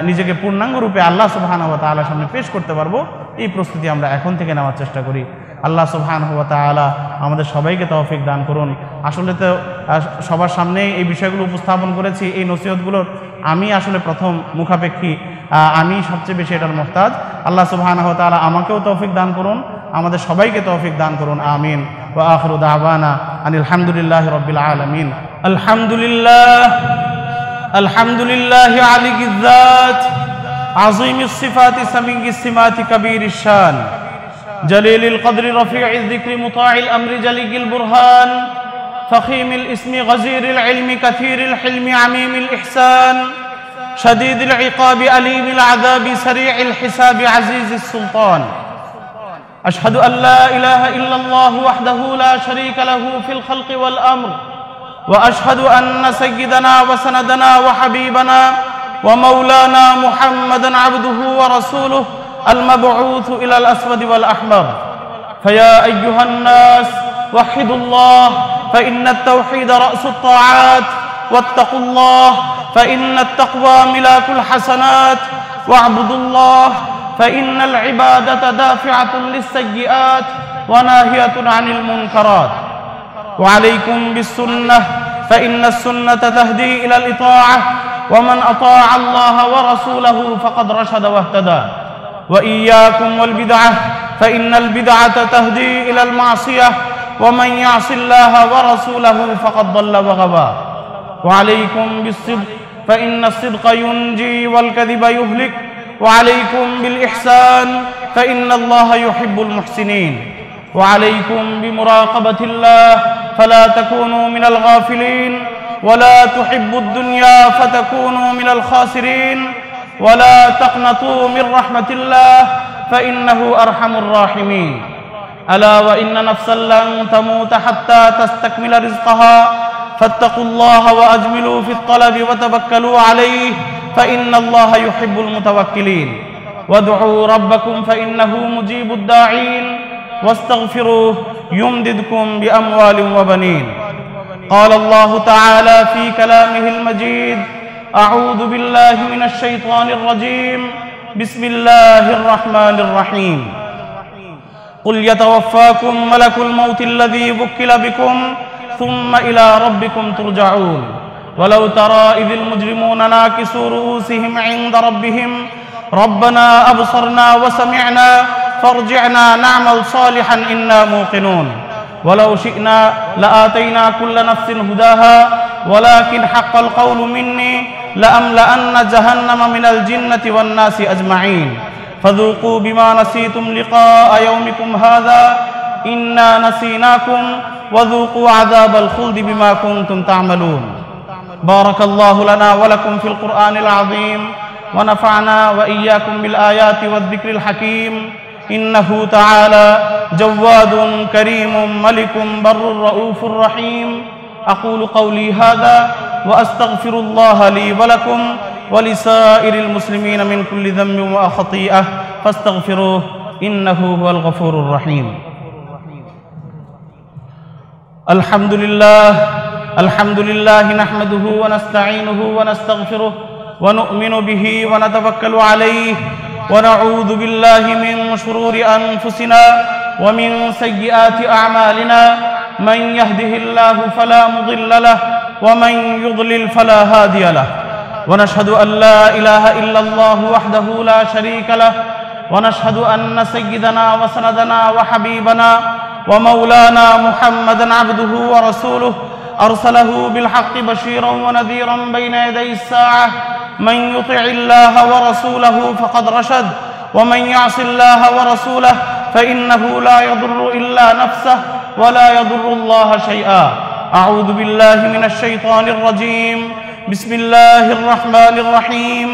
নিজেকে পূর্ণাঙ্গ রূপে আল্লাহ সুবহানাহু ওয়া তাআলার সামনে পেশ করতে পারবো। এই প্রস্তুতি আমরা এখন থেকে নেওয়ার চেষ্টা করি। আল্লাহ সুবহানাহু ওয়া তাআলা আমাদের সবাইকে তৌফিক দান করুন। আসলে তো সবার সামনেই এই বিষয়গুলো উপস্থাপন করেছি, এই নসিহতগুলোর আমি আসলে প্রথম মুখাপেক্ষী, আমি সবচেয়ে বেশি এটার মুহতাজ। আল্লাহ সুবহানাহু ওয়া তাআলা আমাকেও তৌফিক দান করুন, আমাদের সবাইকে তৌফিক দান করুন, আমিন। ওয়া আখিরু দাওয়ানা আনিল হামদুলিল্লাহি রাব্বিল আলামিন। আলহামদুলিল্লাহি আলিয়িজ যাত আযীমিস সিফাতি সামিয়িস সিমাতি কাবীরিশ শান জলিলিল কদরি রফিইজ যিকরি মুতাইল আমরি জালিগিল বুরহান ফখীমিল ইসমি গযীরিল ইলমি কাসীরিল হিলমি আমিমিল ইহসান শাদীদিল ইকাবি আলীমিল আযাবি সারীইল হিসাবি আজিজিস সুলতান। আশহাদু আল লা ইলাহা ইল্লাল্লাহু ওয়াহদাহু লা শারীকা লাহু ফিল খালকি ওয়াল আমর ওয়া আশহাদু আন্না সাইয়্যিদানা ওয়া সানাদানা ওয়া হাবিবানা ওয়া মাওলানা মুহাম্মাদান আবদুহু ওয়া রাসূলুহু المبعوث إلى الأسود والأحمر. فيا أيها الناس وحدوا الله فإن التوحيد رأس الطاعات، واتقوا الله فإن التقوى ملاك الحسنات، واعبدوا الله فإن العبادة دافعة للسيئات وناهية عن المنكرات. وعليكم بالسنة فإن السنة تهدي إلى الإطاعة، ومن أطاع الله ورسوله فقد رشد واهتدى. وإياكم والبدعة فإن البدعة تهدي إلى المعصية، ومن يعص الله ورسوله فقد ضل وغوى. وعليكم بالصدق فإن الصدق ينجي والكذب يهلك. وعليكم بالإحسان فإن الله يحب المحسنين. وعليكم بمراقبة الله فلا تكونوا من الغافلين، ولا تحبوا الدنيا فتكونوا من الخاسرين، ولا تقنطوا من رحمة الله فإنه أرحم الراحمين. ألا وإن نفسا لن تموت حتى تستكمل رزقها، فاتقوا الله وأجملوا في الطلب وتوكلوا عليه فإن الله يحب المتوكلين. وادعوا ربكم فإنه مجيب الداعين، واستغفروه يمددكم بأموال وبنين. قال الله تعالى في كلامه المجيد: أعوذ بالله من الشيطان الرجيم، بسم الله الرحمن الرحيم. قل يتوفاكم ملك الموت الذي وكل بكم ثم إلى ربكم ترجعون. ولو ترى إذ المجرمون ناكسوا رؤوسهم عند ربهم ربنا أبصرنا وسمعنا فارجعنا نعمل صالحا إنا موقنون. ولو شئنا لآتينا كل نفس هداها ولكن حق القول مني لأملأن جهنم من الجنة والناس أجمعين. فذوقوا بما نسيتم لقاء يومكم هذا إنا نسيناكم وذوقوا عذاب الخلد بما كنتم تعملون. بارك الله لنا ولكم في القرآن العظيم، ونفعنا وإياكم بالآيات والذكر الحكيم. إنه تعالى جواد كريم ملك بر رؤوف رحيم. أقول قولي هذا وأستغفر الله لي ولكم ولسائر المسلمين من كل ذنب وخطيئة فاستغفروه إنه هو الغفور الرحيم. الحمد لله نحمده ونستعينه ونستغفره ونؤمن به ونتوكل عليه، ونعوذ بالله من شرور أنفسنا ومن سيئات أعمالنا. من يهده الله فلا مضل له ومن يضلل فلا هادي له. ونشهد أن لا إله إلا الله وحده لا شريك له، ونشهد أن سيدنا وسندنا وحبيبنا ومولانا محمدا عبده ورسوله أرسله بالحق بشيرا ونذيرا بين يدي الساعة. من يطع الله ورسوله فقد رشد، ومن يعص الله ورسوله فإنه لا يضر إلا نفسه ولا يضر الله شيئا. أعوذ بالله من الشيطان الرجيم. بسم الله الرحمن الرحيم.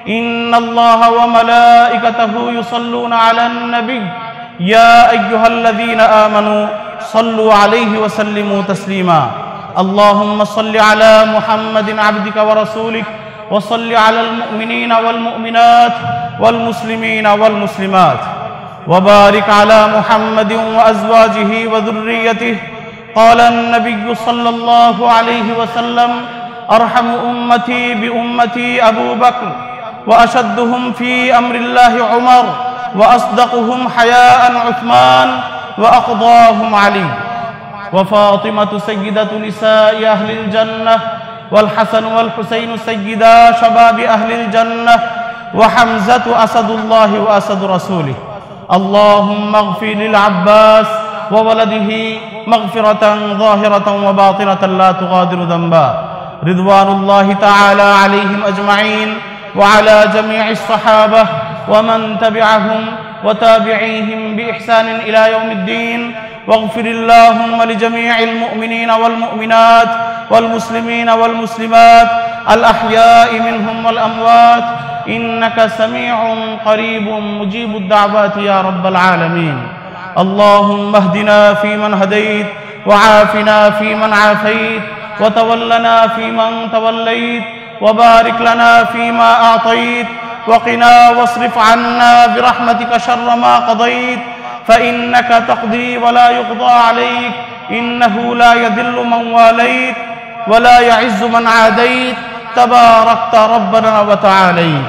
إن الله وملائكته يصلون على النبي يا أيها الذين آمنوا صلوا عليه وسلموا تسليما. اللهم صل على محمد عبدك ورسولك، وصل على المؤمنين والمؤمنات والمسلمين والمسلمات، وبارك على محمد وأزواجه وذريته. قال النبي صلى الله عليه وسلم: أرحم أمتي بأمتي أبو بكر، وأشدهم في أمر الله عمر، وأصدقهم حياء عثمان، وأقضاهم علي. وفاطمة سيدة نساء أهل الجنة، والحسن والحسين سيدا شباب أهل الجنة، وحمزة أسد الله وأسد رسوله. اللهم اغفر للعباس وولده مغفرة ظاهرة وباطنة لا تغادر ذنبا. رضوان الله تعالى عليهم أجمعين، وعلى جميع الصحابة ومن تبعهم وتابعيهم بإحسان إلى يوم الدين. واغفر اللهم لجميع المؤمنين والمؤمنات والمسلمين والمسلمات الأحياء منهم والأموات، إنك سميع قريب مجيب الدعوات يا رب العالمين. اللهم اهدنا فيمن هديت، وعافنا فيمن عافيت، وتولنا فيمن توليت، وبارك لنا فيما أعطيت، وقنا واصرف عنا برحمتك شر ما قضيت، فإنك تقضي ولا يقضى عليك، إنه لا يذل من واليت ولا يعز من عاديت، تباركت ربنا وتعاليت.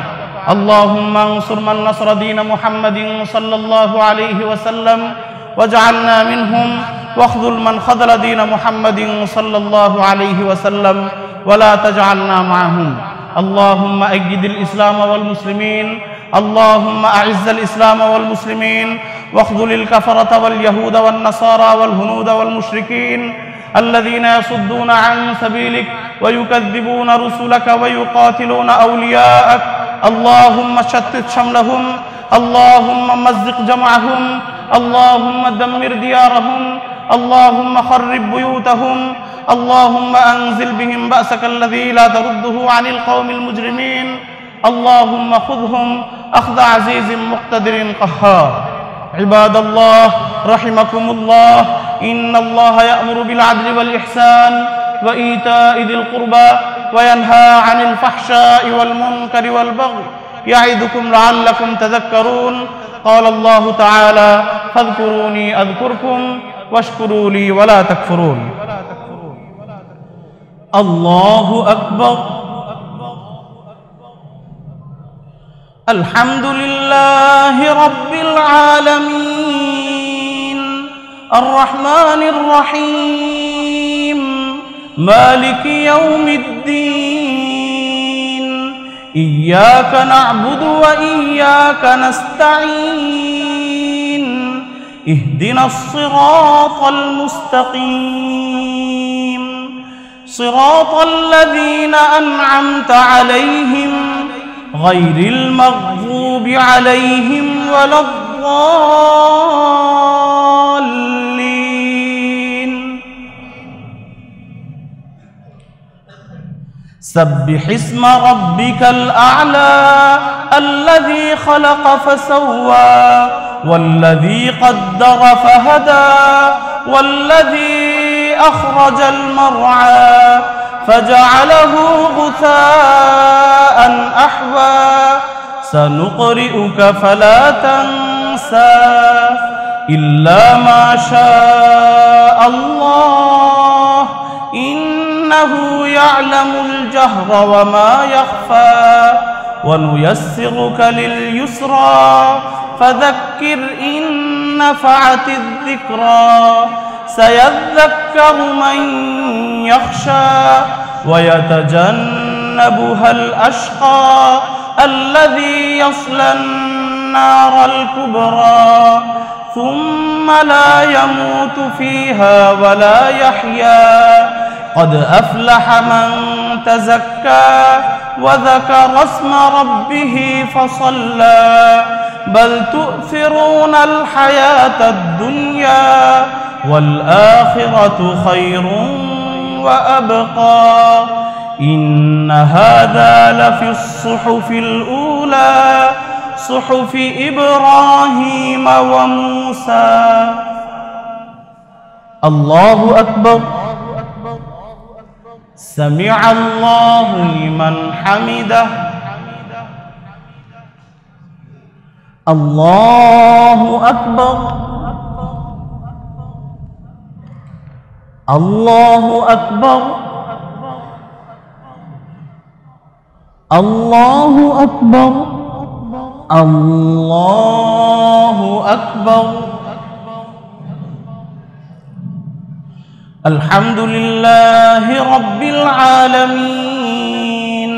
اللهم انصر من نصر دين محمد صلى الله عليه وسلم واجعلنا منهم، واخذل من خذل دين محمد صلى الله عليه وسلم ولا تجعلنا معهم. اللهم أيد الإسلام والمسلمين، اللهم أعز الإسلام والمسلمين، واخذل الكفرة واليهود والنصارى والهنود والمشركين الذين يصدون عن سبيلك ويكذبون رسلك ويقاتلون أولياءك. اللهم شتت شملهم، اللهم مزق جمعهم، اللهم دمر ديارهم، اللهم خرب بيوتهم، اللهم أنزل بهم بأسك الذي لا ترده عن القوم المجرمين. اللهم خذهم أخذ عزيز مقتدر قهار. عباد الله رحمكم الله، إن الله يأمر بالعدل والإحسان وإيتاء ذي القربى وينهى عن الفحشاء والمنكر والبغي يعظكم لعلكم تذكرون. قال الله تعالى: فاذكروني أذكركم واشكروا لي ولا تكفرون. الله أكبر. الحمد لله رب العالمين الرحمن الرحيم مالك يوم الدين، إياك نعبد وإياك نستعين، اهدنا الصراط المستقيم، صراط الذين أنعمت عليهم غير المغضوب عليهم ولا الضالين. سبح اسم ربك الأعلى الذي خلق فسوى والذي قدر فهدى والذي أخرج المرعى فجعله غثاء أحوى. سنقرئك فلا تنسى إلا ما شاء الله، إنه يعلم الجهر وما يخفى. ونيسرك لليسرى فذكر إن نفعت الذكرى. سيذكر من يخشى ويتجنبها الأشقى الذي يصلى النار الكبرى ثم لا يموت فيها ولا يحيا. قد أفلح من تزكى وذكر اسم ربه فصلى. بل تؤثرون الحياة الدنيا والآخرة خير وأبقى. إن هذا لفي الصحف الأولى صحف إبراهيم وموسى. الله أكبر. سمع الله لمن حمده. الله أكبر. الله أكبر. الله أكبر. الله أكبر. الحمد لله رب العالمين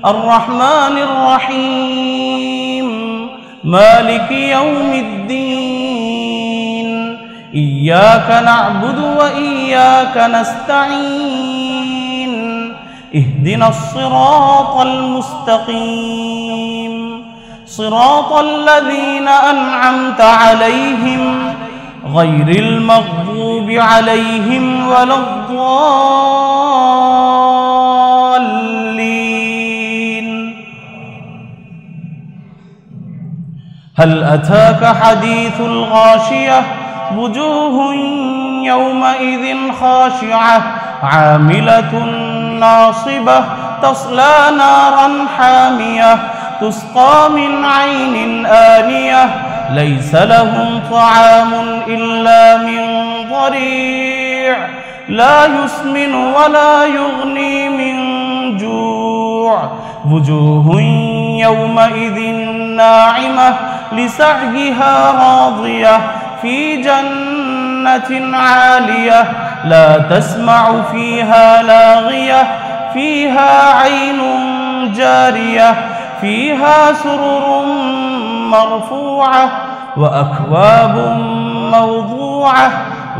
الرحمن الرحيم مالك يوم الدين، إياك نعبد وإياك نستعين، اهدنا الصراط المستقيم، صراط الذين أنعمت عليهم غير المغضوب عليهم ولا الضالين. هل أتاك حديث الغاشية؟ وجوه يومئذ خاشعة عاملة ناصبة تصلى نارا حامية تسقى من عين آنية ليس لهم طعام إلا من ضريع لا يسمن ولا يغني من جوع. وجوه يومئذ ناعمة لسعيها راضية في جنة عالية لا تسمع فيها لاغية فيها عين جارية فيها سرر مرفوعة وأكواب موضوعة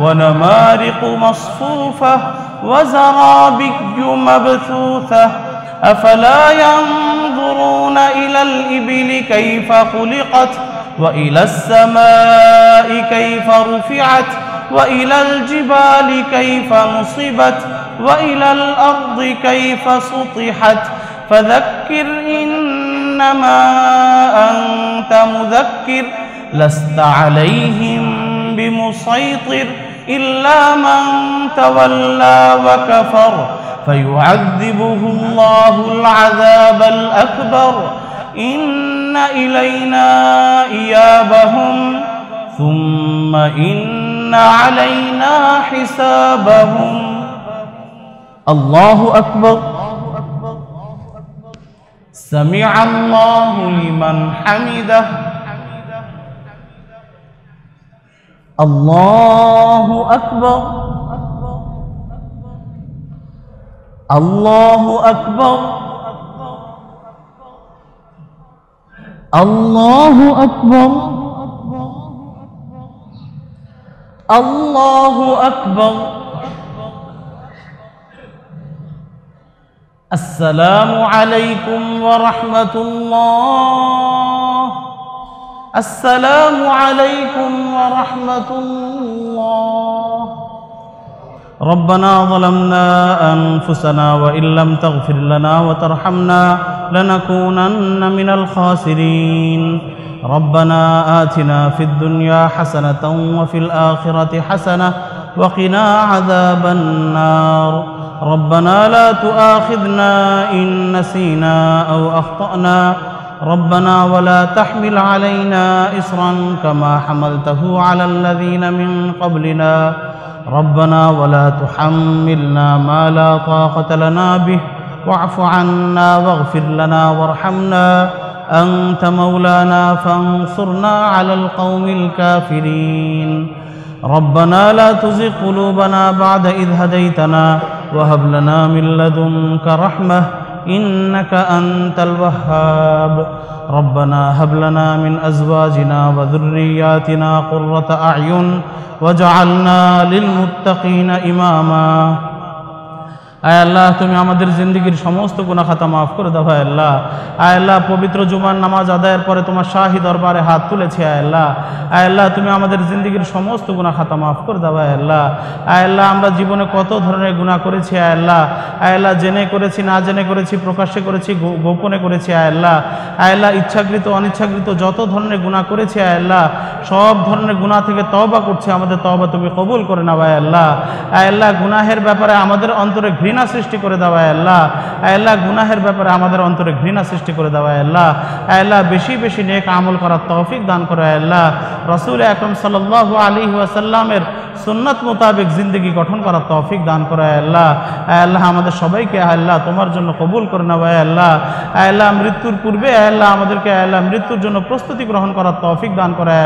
ونمارق مصفوفة وزرابي مبثوثة أفلا ينظرون إلى الإبل كيف خلقت وإلى السماء كيف رفعت وإلى الجبال كيف نصبت وإلى الأرض كيف سطحت فذكر إنما أنت مذكر لست عليهم بمسيطر إلا من تولى وكفر فيعذبه الله العذاب الأكبر إن إلينا إيابهم ثم إن علينا حسابهم الله أكبر سمع الله لمن حمده الله أكبر الله أكبر الله أكبر الله أكبر السلام عليكم ورحمة الله السلام عليكم ورحمة الله ربنا ظلمنا أنفسنا وإن لم تغفر لنا وترحمنا لنكونن من الخاسرين ربنا آتنا في الدنيا حسنة وفي الآخرة حسنة وقنا عذاب النار ربنا لا تؤاخذنا إن نسينا أو أخطأنا ربنا ولا تحمل علينا إصرا كما حملته على الذين من قبلنا ربنا ولا تحملنا ما لا طاقة لنا به واعف عنا واغفر لنا وارحمنا أنت مولانا فانصرنا على القوم الكافرين ربنا لا تزغ قلوبنا بعد إذ هديتنا وهب لنا من لدنك رحمة إنك أنت الوهاب ربنا هب لنا من أزواجنا وذرياتنا قرة أعين واجعلنا للمتقين إماما আয় আল্লাহ তুমি আমাদের জিন্দেগীর সমস্ত গুনাহ খাতা মাফ করে দাও আয় আল্লাহ আয় আল্লাহ পবিত্র জুমার নামাজ আদায়ের পরে তোমার শাহী দরবারে হাত তুলেছি আয় আল্লাহ তুমি আমাদের জিন্দেগীর সমস্ত গুনাহ খাতা মাফ করে দাও আয় আল্লাহ আমরা জীবনে কত ধরনের গুনাহ করেছি আয় আল্লাহ জেনে করেছি না জেনে করেছি প্রকাশ্যে করেছি গোপনে করেছি আয় আল্লাহ ইচ্ছাকৃত অনিচ্ছাকৃত যত ধরনের গুনাহ করেছি আয় আল্লাহ সব ধরনের গুনাহ থেকে তওবা করছি আমাদের তওবা তুমি কবুল করে নাও আয় আল্লাহ গুনাহের ব্যাপারে আমাদের অন্তরে ঘৃণা সৃষ্টি করে দাও আয় আল্লাহ গুনাহের ব্যাপারে আমাদের অন্তরে ঘৃণা সৃষ্টি করে দাও আয় আল্লাহ বেশি বেশি নেক আমল করার তৌফিক দান করো আয় আল্লাহ রাসূল আকরাম সাল্লাল্লাহু আলাইহি ওয়াসাল্লামের সুন্নাত মোতাবেক জিন্দগি গঠন করার তৌফিক দান করো আয় আল্লাহ আমাদের সবাইকে আয় আল্লাহ তোমার জন্য কবুল করে নাও আয় আল্লাহ মৃত্যুর পূর্বে আয় আল্লাহ আমাদেরকে আয় আল্লাহ মৃত্যুর জন্য প্রস্তুতি গ্রহণ করার তৌফিক দান করো আয়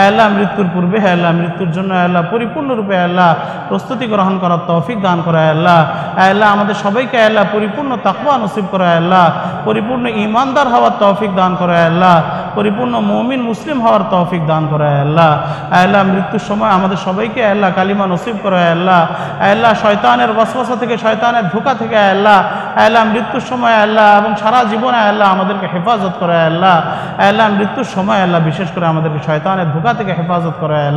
আল্লাহ মৃত্যুর পূর্বে আয় আল্লাহ মৃত্যুর জন্য আয় আল্লাহ পরিপূর্ণরূপে আয় আল্লাহ প্রস্তুতি গ্রহণ করার তৌফিক দান করো আয় আল্লাহ আমাদের সবাইকে আয় আল্লাহ পরিপূর্ণ তাকওয়া নসিব করো আয় আল্লাহ পরিপূর্ণ ঈমানদার হওয়ার তৌফিক দান করো আয় আল্লাহ পরিপূর্ণ মুমিন মুসলিম হওয়ার তৌফিক দান করো আয় আল্লাহ মৃত্যুর সময় আমাদের সবাইকে আয় আল্লাহ কালিমা নসিব করো আয় আল্লাহ শয়তানের ওয়াসওয়াসা থেকে শয়তানের ধোঁকা থেকে আয় আল্লাহ মৃত্যুর সময় আল্লাহ এবং সারা জীবনে আয় আল্লাহ আমাদেরকে হেফাজত করো আয় আল্লাহ মৃত্যুর সময় আল্লাহ বিশেষ করে আমাদেরকে শয়তানের ধোঁকা থেকে হেফাজত করো আয়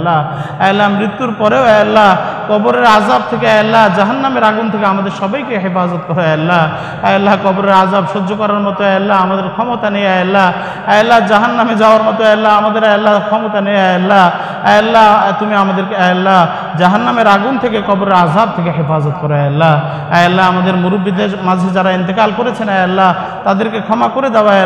আল্লাহ মৃত্যুর পরেও আয় আল্লাহ কবরের আযাব থেকে আয় আল্লাহ জাহান্নামের আগুন থেকে আমাদের সবাইকে হেফাজত করো আয় আল্লাহ কবরের আযাব সহ্য করার মতো আয় আল্লাহ আমাদের ক্ষমতা নেই আয় আল্লাহ জাহান্নামে যাওয়ার মতো আয় আল্লাহ আমাদের আয় আল্লাহ ক্ষমতা নেই আয় আল্লাহ তুমি আমাদেরকে আয় আল্লাহ জাহান্নামের আগুন থেকে কবরের আযাব থেকে হেফাজত করো আয় আল্লাহ আমাদের মুরব্বিদের মাঝে যারা ইন্তেকাল করেছেন আয় আল্লাহ তাদেরকে ক্ষমা করে দাও আয়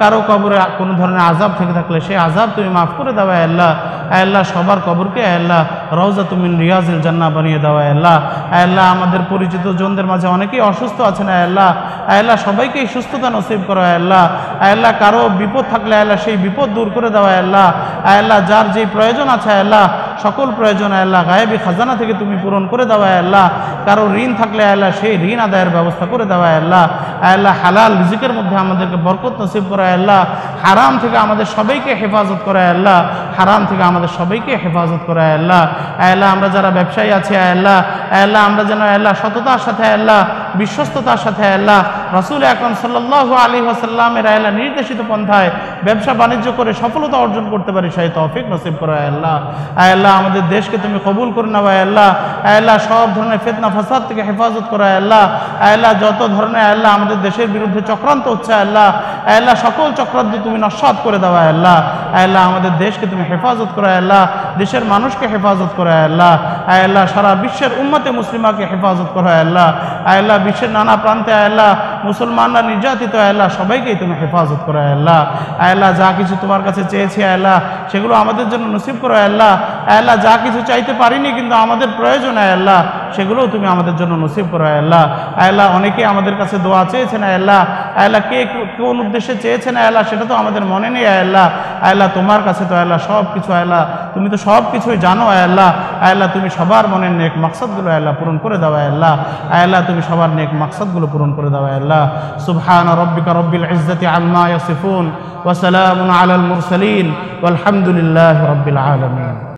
কারো কবরে কোনো ধরনের আযাব থেকে থাকলে সেই আযাব তুমি মাফ করে দাও আয় আল্লাহ। আয় আল্লাহ সবার কবরকে আয় আল্লাহ রওজাতুম মিন রিয়াজিল জান্নাহ বানিয়ে দাও আয় আল্লাহ। আয় আল্লাহ আমাদের পরিচিত জনদের মাঝে অনেকেই অসুস্থ আছেন আয় আল্লাহ। আয় আল্লাহ সবাইকেই সুস্থতা নসিব করো আয় আল্লাহ। আয় আল্লাহ কারো বিপদ থাকলে আয় আল্লাহ সেই বিপদ দূর করে দাও আয় আল্লাহ। আয় আল্লাহ যার যেই প্রয়োজন আছে আয় আল্লাহ সকল প্রয়োজন আয় আল্লাহ গায়েবী খাজানা থেকে তুমি পূরণ করে দাও আয় আল্লাহ। কারো ঋণ থাকলে আয় আল্লাহ সেই ঋণ আদায়ের ব্যবস্থা করে দাও আয় আল্লাহ। আয় আল্লাহ হালাল রিজিকের মধ্যে আমাদেরকে বরকত নসিব করো আয় আল্লাহ। হারাম থেকে আমাদের সবাইকে হেফাজত করো আয় আল্লাহ। হারাম থেকে আমাদের সবাইকে হেফাজত করো আয় আল্লাহ। আয় আল্লাহ আমরা যারা ব্যবসায়ী আছি আয় আল্লাহ, আয় আল্লাহ আমরা যেন আয় আল্লাহ সততার সাথে আয় আল্লাহ বিশ্বস্ততার সাথে আয় আল্লাহ রাসূল আকরাম সাল্লাল্লাহু আলাইহি ওয়াসাল্লামের আয় আল্লাহ নির্দেশিত পন্থায় ব্যবসা বাণিজ্য করে সফলতা অর্জন করতে পারি সেই তৌফিক নসিব করো আয় আল্লাহ। আয় আল্লাহ আমাদের দেশকে তুমি কবুল করে নাও আয় আল্লাহ। আয় আল্লাহ সব ধরনের ফিতনা ফাসাদ থেকে হেফাজত করো আয় আল্লাহ। আয় আল্লাহ যত ধরনের আয় আল্লাহ আমাদের দেশের বিরুদ্ধে চক্রান্ত হচ্ছে আয় আল্লাহ, আয় আল্লাহ সকল চক্রান্ত তুমি নস্যাৎ করে দাও আয় আল্লাহ। আয় আল্লাহ আমাদের দেশকে তুমি হেফাজত করো আয় আল্লাহ, দেশের মানুষকে হেফাজত করো আয় আল্লাহ। আয় আল্লাহ সারা বিশ্বের উম্মতে মুসলিমাকে হেফাজত করো আয় আল্লাহ। আয় আল্লাহ বিশ্বের নানা প্রান্তে আয় আল্লাহ মুসলমানরা নির্যাতিত আয় আল্লাহ সবাইকেই তুমি হেফাজত করো আয় আল্লাহ। আয় আল্লাহ যা কিছু তোমার কাছে চেয়েছি আয় আল্লাহ সেগুলো আমাদের জন্য নসিব করো আয় আল্লাহ। আয় আল্লাহ যা কিছু চাইতে পারিনি কিন্তু আমাদের প্রয়োজন আয় আল্লাহ সেগুলোও তুমি আমাদের জন্য নসিব করো আয় আল্লাহ। আয় আল্লাহ অনেকেই আমাদের কাছে দোয়া চেয়েছেন আয় আল্লাহ। আয় আল্লাহ কে কোন উদ্দেশ্যে চেয়েছেন আয় আল্লাহ সেটা তো আমাদের মনে নেই আয় আল্লাহ। আয় আল্লাহ তোমার কাছে তো আয় আল্লাহ সব কিছু আয় আল্লাহ তুমি তো সব কিছুই জানো আয় আল্লাহ। আয় আল্লাহ তুমি সবার মনের নেক মাকসাদগুলো আয় আল্লাহ পূরণ করে দাও আয় আল্লাহ। আয় আল্লাহ তুমি সবার নেক মাকসাদগুলো পূরণ করে দাও আয় আল্লাহ। সুবহান রাব্বিকা রাব্বিল ইজ্জাতি আম্মা ইয়াসিফুন ওয়া সালামুন আলাল মুরসালিন ওয়ালহামদুলিল্লাহি রাব্বিল আলামিন।